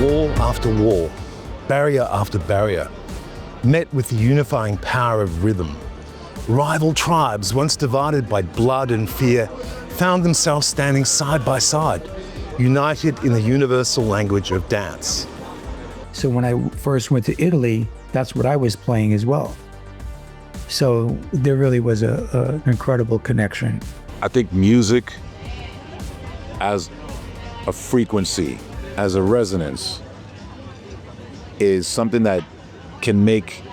Wall after wall, barrier after barrier, met with the unifying power of rhythm. Rival tribes, once divided by blood and fear, found themselves standing side by side, united in the universal language of dance. So when I first went to Italy, that's what I was playing as well. So there really was an incredible connection. I think music as a frequency, as a resonance, is something that can make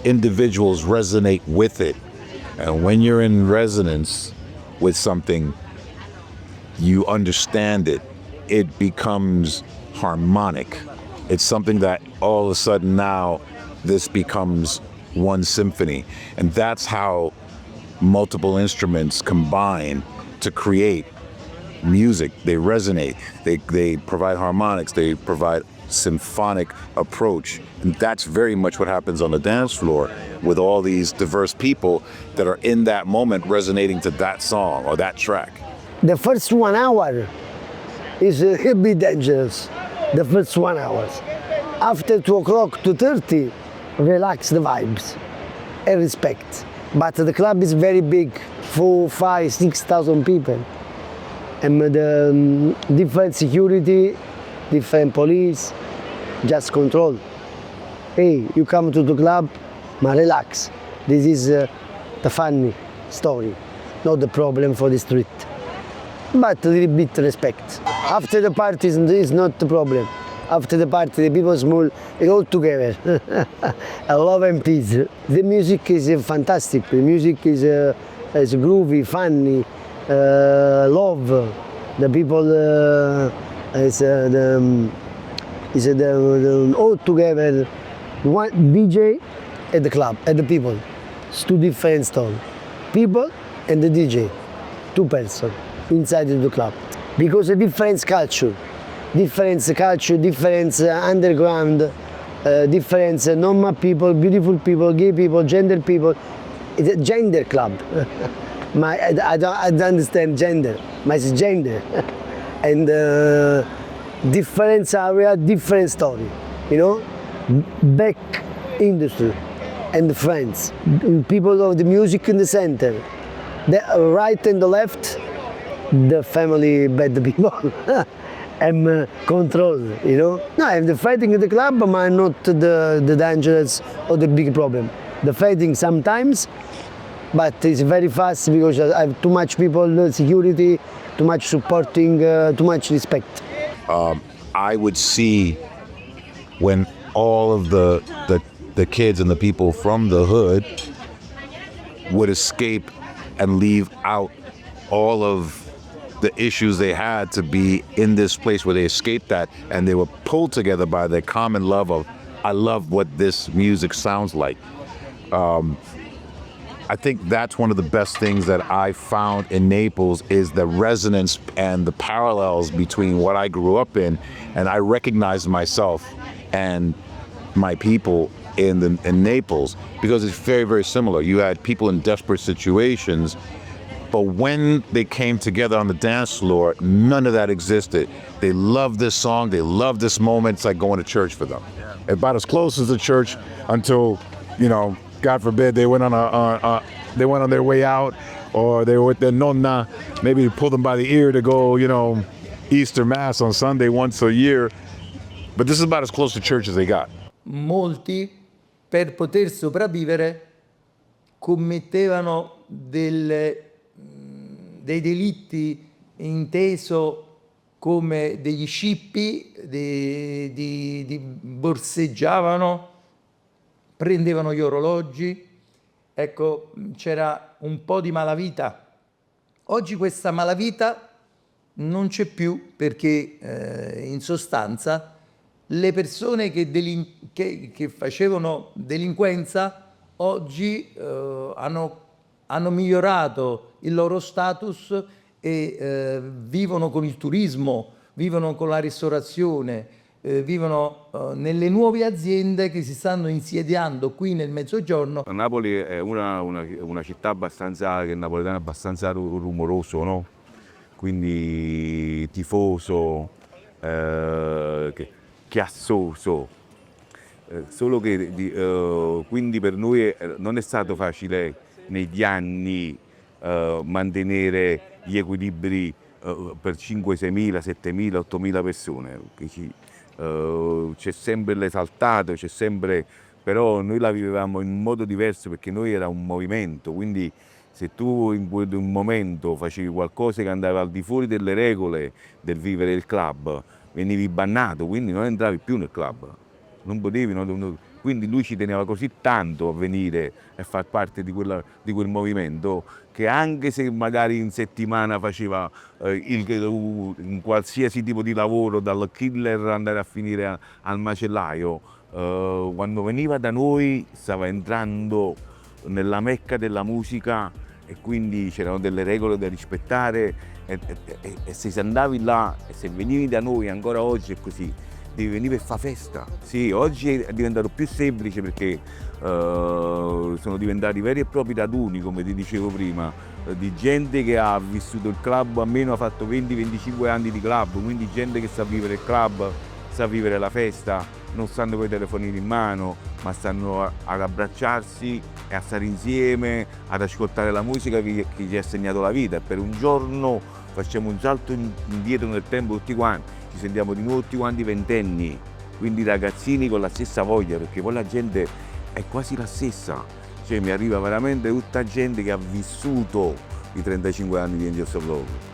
individuals resonate with it. And when you're in resonance with something, you understand it. It becomes harmonic. It's something that all of a sudden now this becomes one symphony. And that's how multiple instruments combine to create music. They resonate, they provide harmonics, they provide symphonic approach. And that's very much what happens on the dance floor with all these diverse people that are in that moment resonating to that song or that track. The first 1 hour is a bit dangerous. The first 1 hour. After 2 o'clock, 2:30, relax the vibes and respect. But the club is very big, 4, 5, 6,000 people. And the different security, different police, just control. Hey, you come to the club, but relax. This is the funny story, not the problem for the street. But a little bit respect. After the party is not the problem. After the party, the people small, all together. I love and peace. The music is fantastic. The music is groovy, funny, love. The people is all together. One DJ at the club, at the people. It's two different stories. People and the DJ, 2 persons inside the club. Because a different culture, different underground, different normal people, beautiful people, gay people, gender people. It's a gender club. I don't understand gender, but it's gender. And different area, different story, you know? Back industry and friends, people of the music in the center, the right and the left, the family bad people. I'm control, you know. No, I'm the fighting in the club, but I'm not the dangerous or the big problem. The fighting sometimes, but it's very fast because I have too much people, security, too much supporting, too much respect. I would see when all of the kids and the people from the hood would escape and leave out all of the issues they had to be in this place where they escaped that, and they were pulled together by their common love of, I love what this music sounds like. I think that's one of the best things that I found in Naples is the resonance and the parallels between what I grew up in, and I recognized myself and my people in Naples because it's very, very similar. You had people in desperate situations, but when they came together on the dance floor, none of that existed. They loved this song, they loved this moment. It's like going to church for them. About as close as the church until, you know, God forbid, they went on their way out, or they were with their nonna, maybe they pulled them by the ear to go, you know, Easter Mass on Sunday once a year. But this is about as close to church as they got. Molti, per poter sopravvivere, commettevano dei delitti inteso come degli scippi, borseggiavano, prendevano gli orologi. Ecco, c'era un po' di malavita. Oggi questa malavita non c'è più perché in sostanza le persone che facevano delinquenza oggi hanno migliorato il loro status e vivono con il turismo, vivono con la ristorazione, vivono nelle nuove aziende che si stanno insediando qui nel Mezzogiorno. Napoli è una città abbastanza, che il napoletano è abbastanza rumoroso, no? Quindi tifoso, chiassoso, solo che quindi per noi non è stato facile negli anni mantenere gli equilibri per 5, 6.000, 7.000, 8.000 persone. C'è sempre l'esaltato, c'è sempre, però noi la vivevamo in un modo diverso perché noi era un movimento, quindi se tu in un momento facevi qualcosa che andava al di fuori delle regole del vivere il club, venivi bannato, quindi non entravi più nel club, non potevi, quindi lui ci teneva così tanto a venire e far parte di quel movimento che anche se magari in settimana faceva in qualsiasi tipo di lavoro, dal killer andare a finire al macellaio, quando veniva da noi stava entrando nella mecca della musica e quindi c'erano delle regole da rispettare e se andavi là e se venivi da noi ancora oggi è così, devi venire per fare festa. Sì, oggi è diventato più semplice perché sono diventati veri e propri raduni, come ti dicevo prima, di gente che ha vissuto il club, almeno ha fatto 20-25 anni di club, quindi gente che sa vivere il club sa vivere la festa, non stanno con i telefonini in mano, ma stanno ad abbracciarsi e a stare insieme, ad ascoltare la musica che gli ha segnato la vita. E per un giorno facciamo un salto indietro nel tempo tutti quanti, ci sentiamo di nuovo tutti quanti ventenni, quindi ragazzini con la stessa voglia, perché poi la gente è quasi la stessa. Cioè mi arriva veramente tutta gente che ha vissuto i 35 anni di Angels of Love.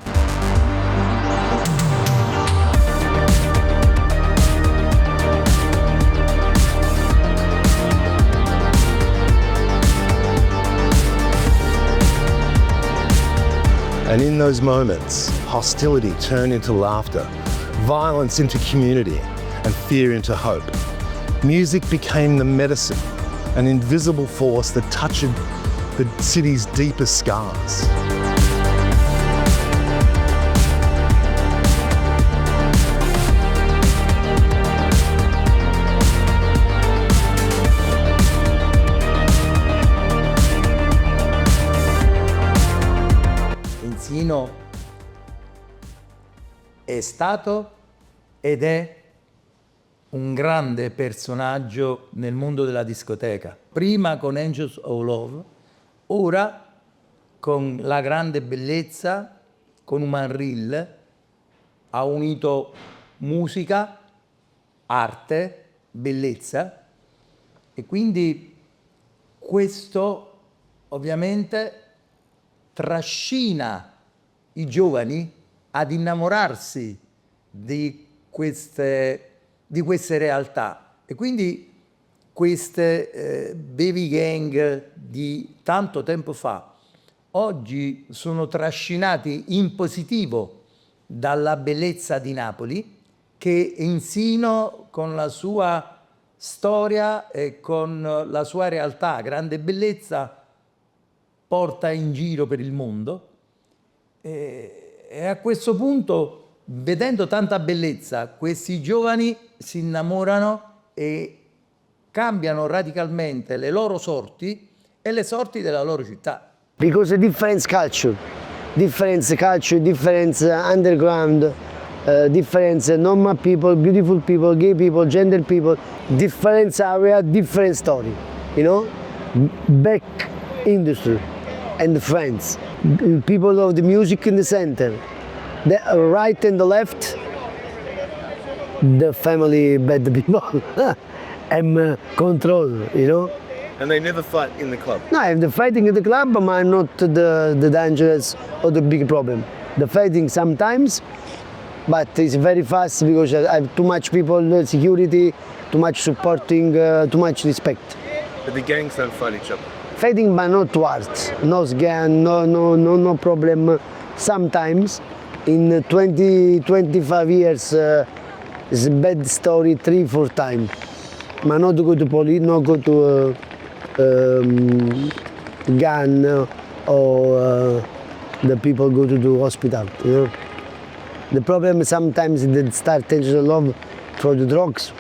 And in those moments, hostility turned into laughter, violence into community, and fear into hope. Music became the medicine, an invisible force that touched the city's deepest scars. Enzino è stato ed è un grande personaggio nel mondo della discoteca. Prima con Angels of Love, ora con La grande bellezza, con Human Reel, ha unito musica, arte, bellezza, e quindi questo ovviamente trascina i giovani ad innamorarsi di queste realtà. E quindi queste baby gang di tanto tempo fa oggi sono trascinati in positivo dalla bellezza di Napoli, che Enzino con la sua storia e con la sua realtà, grande bellezza, porta in giro per il mondo. E a questo punto, vedendo tanta bellezza, questi giovani si innamorano e cambiano radicalmente le loro sorti e le sorti della loro città. Because a different culture, different underground, different normal people, beautiful people, gay people, gender people, different area, different story, you know? Back industry and friends, people of the music in the center, the right and the left, the family bad people, and control, you know? And they never fight in the club? No, I'm fighting in the club, but I'm not the dangerous or the big problem. The fighting sometimes, but it's very fast because I have too much people, security, too much supporting, too much respect. But the gangs don't fight each other? Fighting, but not towards. No gang, no problem. Sometimes, in 20-25 years, it's a bad story 3-4 times. But not go to police, not go to gun or the people go to the hospital. You know? The problem sometimes they start Angels of Love for the drugs.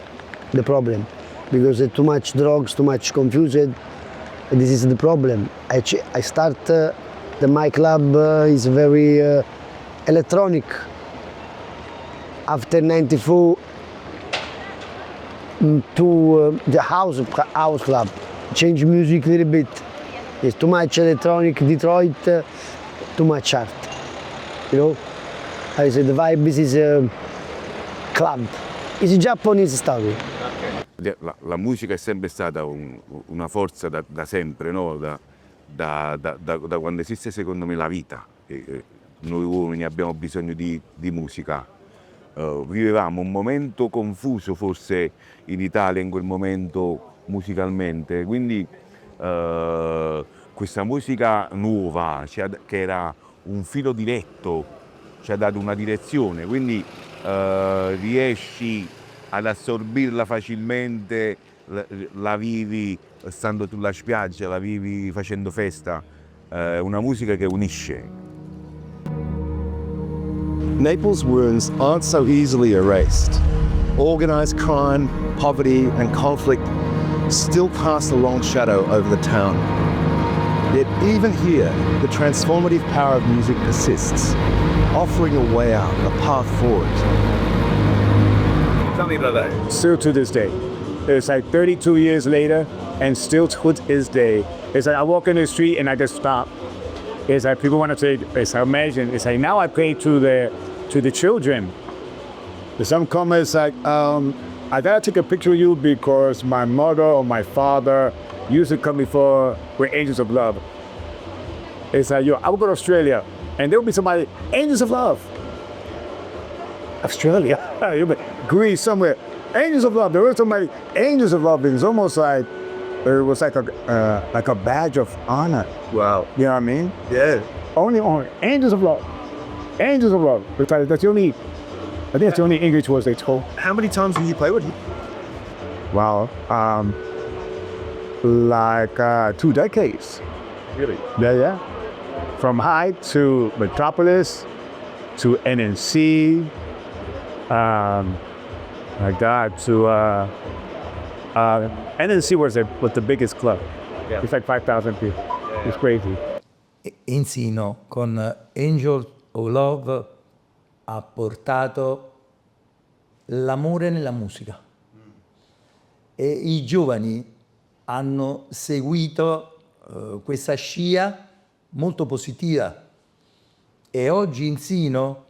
The problem, because too much drugs, too much confused. This is the problem. I start my club is very electronic. After '94 to the house club, change music a little bit. It's too much electronic, Detroit, too much art. You know, I said the vibe is a club. It's a Japanese story. La musica è sempre stata una forza da sempre, no? da quando esiste secondo me la vita. Noi uomini abbiamo bisogno di musica. Vivevamo un momento confuso forse in Italia in quel momento musicalmente, quindi questa musica nuova che era un filo diretto ci ha dato una direzione, quindi riesci ad assorbirla facilmente, la vivi stando sulla spiaggia, la vivi facendo festa, una musica che unisce. Naples' wounds aren't so easily erased. Organised crime, poverty and conflict still cast a long shadow over the town. Yet even here, the transformative power of music persists, offering a way out, a path forward. Tell me about that. Still to this day. It's like 32 years later, and still to this day. It's like I walk in the street and I just stop. It's like people want to say, it's like imagine, it's like now I pray to the children. Some comments like, I gotta take a picture of you because my mother or my father used to come before with Angels of Love. It's like, yo, I will go to Australia and there will be somebody, Angels of Love. Australia, Greece, somewhere. Angels of Love, there was somebody, Angels of Love. It's almost like, it was like a badge of honor. Wow. You know what I mean? Yeah. Only on Angels of Love. Angels of Love. Because that's the only, I think that's the only English words they told. How many times did you play with him? Wow. Like 2 decades. Really? Yeah. From Hyde to Metropolis to NNC, like that to NNC was the biggest club. Yeah. It's like 5,000 people. Yeah. It's crazy. Enzino con Angel of Love ha portato l'amore nella musica e i giovani hanno seguito questa scia molto positiva e oggi Enzino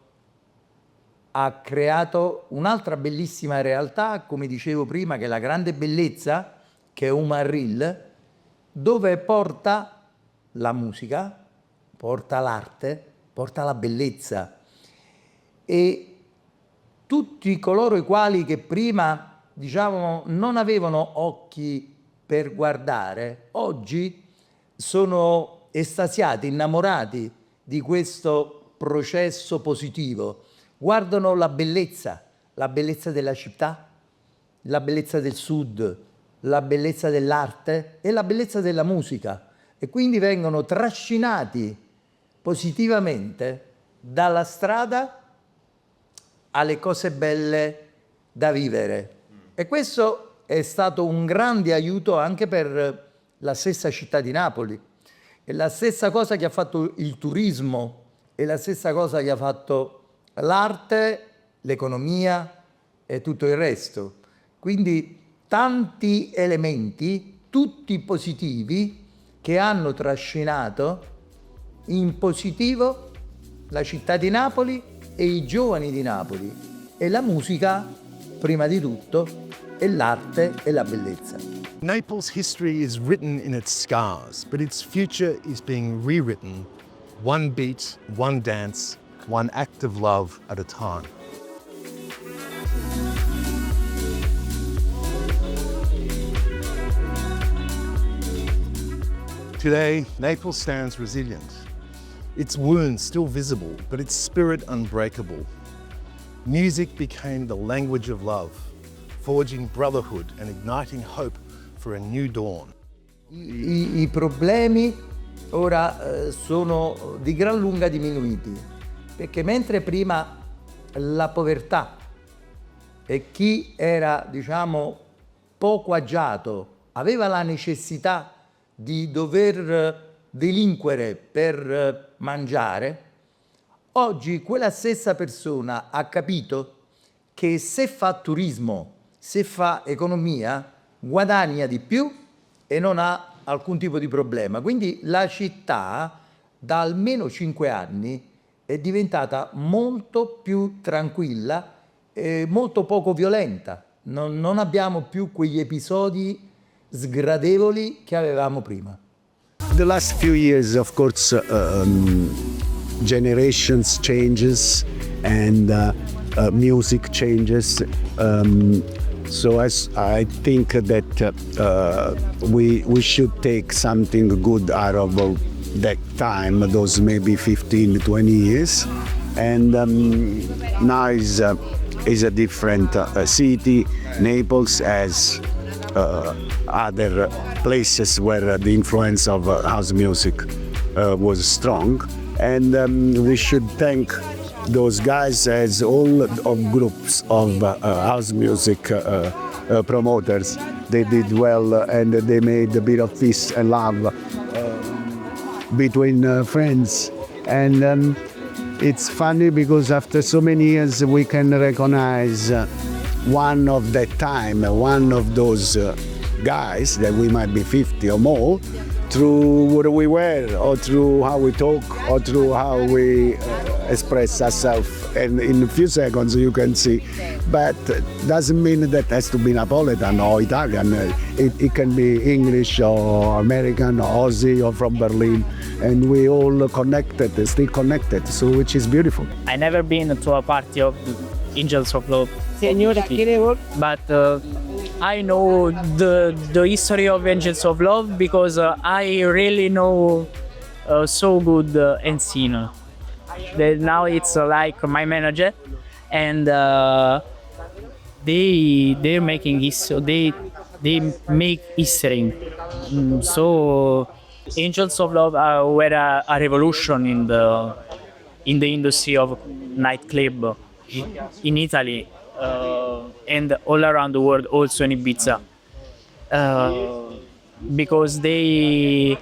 ha creato un'altra bellissima realtà, come dicevo prima, che è la grande bellezza, che è Umarril, dove porta la musica, porta l'arte, porta la bellezza. E tutti coloro i quali che prima, diciamo, non avevano occhi per guardare, oggi sono estasiati, innamorati di questo processo positivo. Guardano la bellezza della città, la bellezza del sud, la bellezza dell'arte e la bellezza della musica e quindi vengono trascinati positivamente dalla strada alle cose belle da vivere. E questo è stato un grande aiuto anche per la stessa città di Napoli. È la stessa cosa che ha fatto il turismo, è la stessa cosa che ha fatto l'arte, l'economia e tutto il resto. Quindi tanti elementi, tutti positivi, che hanno trascinato in positivo la città di Napoli e i giovani di Napoli. E la musica, prima di tutto, e l'arte e la bellezza. Naples' history is written in its scars, but its future is being rewritten, one beat, one dance, one act of love at a time. Today, Naples stands resilient. Its wounds still visible, but its spirit unbreakable. Music became the language of love, forging brotherhood and igniting hope for a new dawn. I problemi ora sono di gran lunga diminuiti. Perché mentre prima la povertà e chi era, diciamo, poco agiato aveva la necessità di dover delinquere per mangiare, oggi quella stessa persona ha capito che se fa turismo, se fa economia, guadagna di più e non ha alcun tipo di problema. Quindi la città da almeno 5 anni è diventata molto più tranquilla e molto poco violenta. Non abbiamo più quegli episodi sgradevoli che avevamo prima. The last few years, of course, generations changes and music changes. So I think that we should take something good out of that time, those maybe 15, 20 years. And now is a different city. Naples has other places where the influence of house music was strong. And we should thank those guys as all of groups of house music promoters. They did well and they made a bit of peace and love between friends. And it's funny because after so many years we can recognize one of that time, one of those guys that we might be 50 or more, through what we wear, or through how we talk, or through how we express ourselves. And in a few seconds you can see. But doesn't mean that has to be Napolitan or Italian. It can be English or American or Aussie or from Berlin. And we all connected, still connected, so which is beautiful. I never been to a party of Angels of Love. But I know the history of Angels of Love because I really know so good Enzino. Now it's like my manager, and they're making history. They make history. So Angels of Love were a revolution in the industry of nightclub in Italy and all around the world, also in Ibiza, because there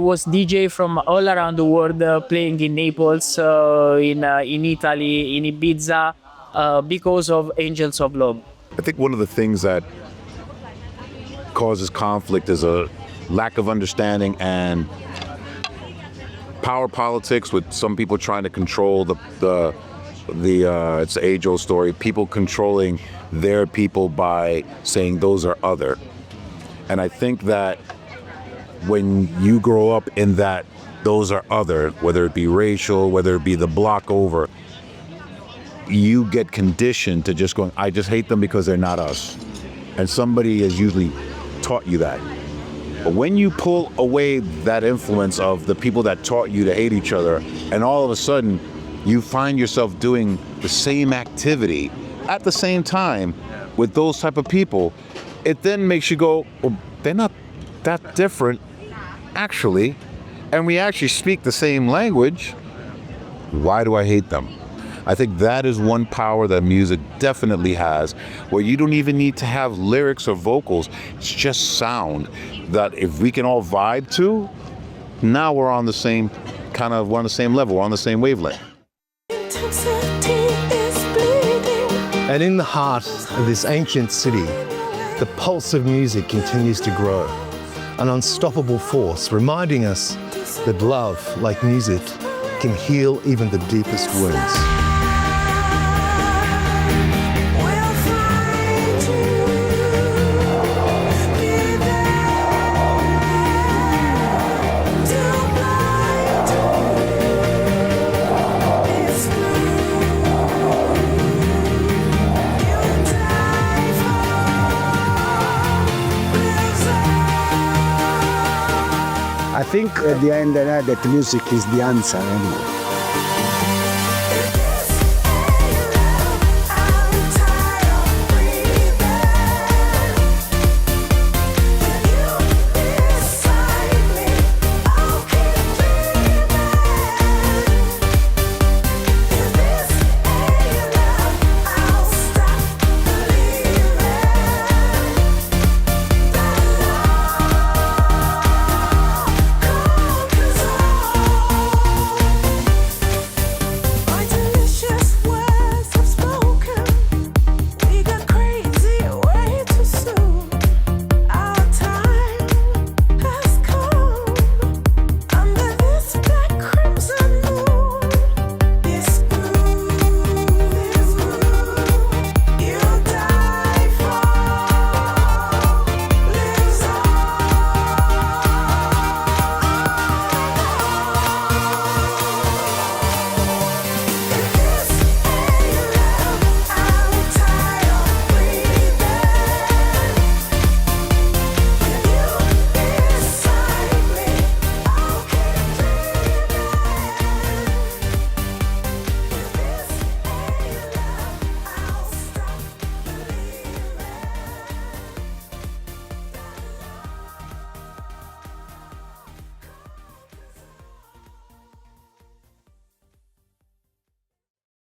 was DJ from all around the world playing in Naples, in Italy, in Ibiza, because of Angels of Love. I think one of the things that causes conflict is a lack of understanding and power politics, with some people trying to control the it's an age-old story, people controlling their people by saying those are other. And I think that when you grow up in that those are other, whether it be racial, whether it be the block over, you get conditioned to just going, I just hate them because they're not us. And somebody has usually taught you that. But when you pull away that influence of the people that taught you to hate each other, and all of a sudden you find yourself doing the same activity at the same time with those type of people, it then makes you go, well, they're not that different, actually, and we actually speak the same language. Why do I hate them? I think that is one power that music definitely has, where you don't even need to have lyrics or vocals. It's just sound that if we can all vibe to, now we're on the same kind of, we're on the same level, we're on the same wavelength. And in the heart of this ancient city, the pulse of music continues to grow, an unstoppable force reminding us that love, like music, can heal even the deepest wounds. I think at the end that music is the answer anyway.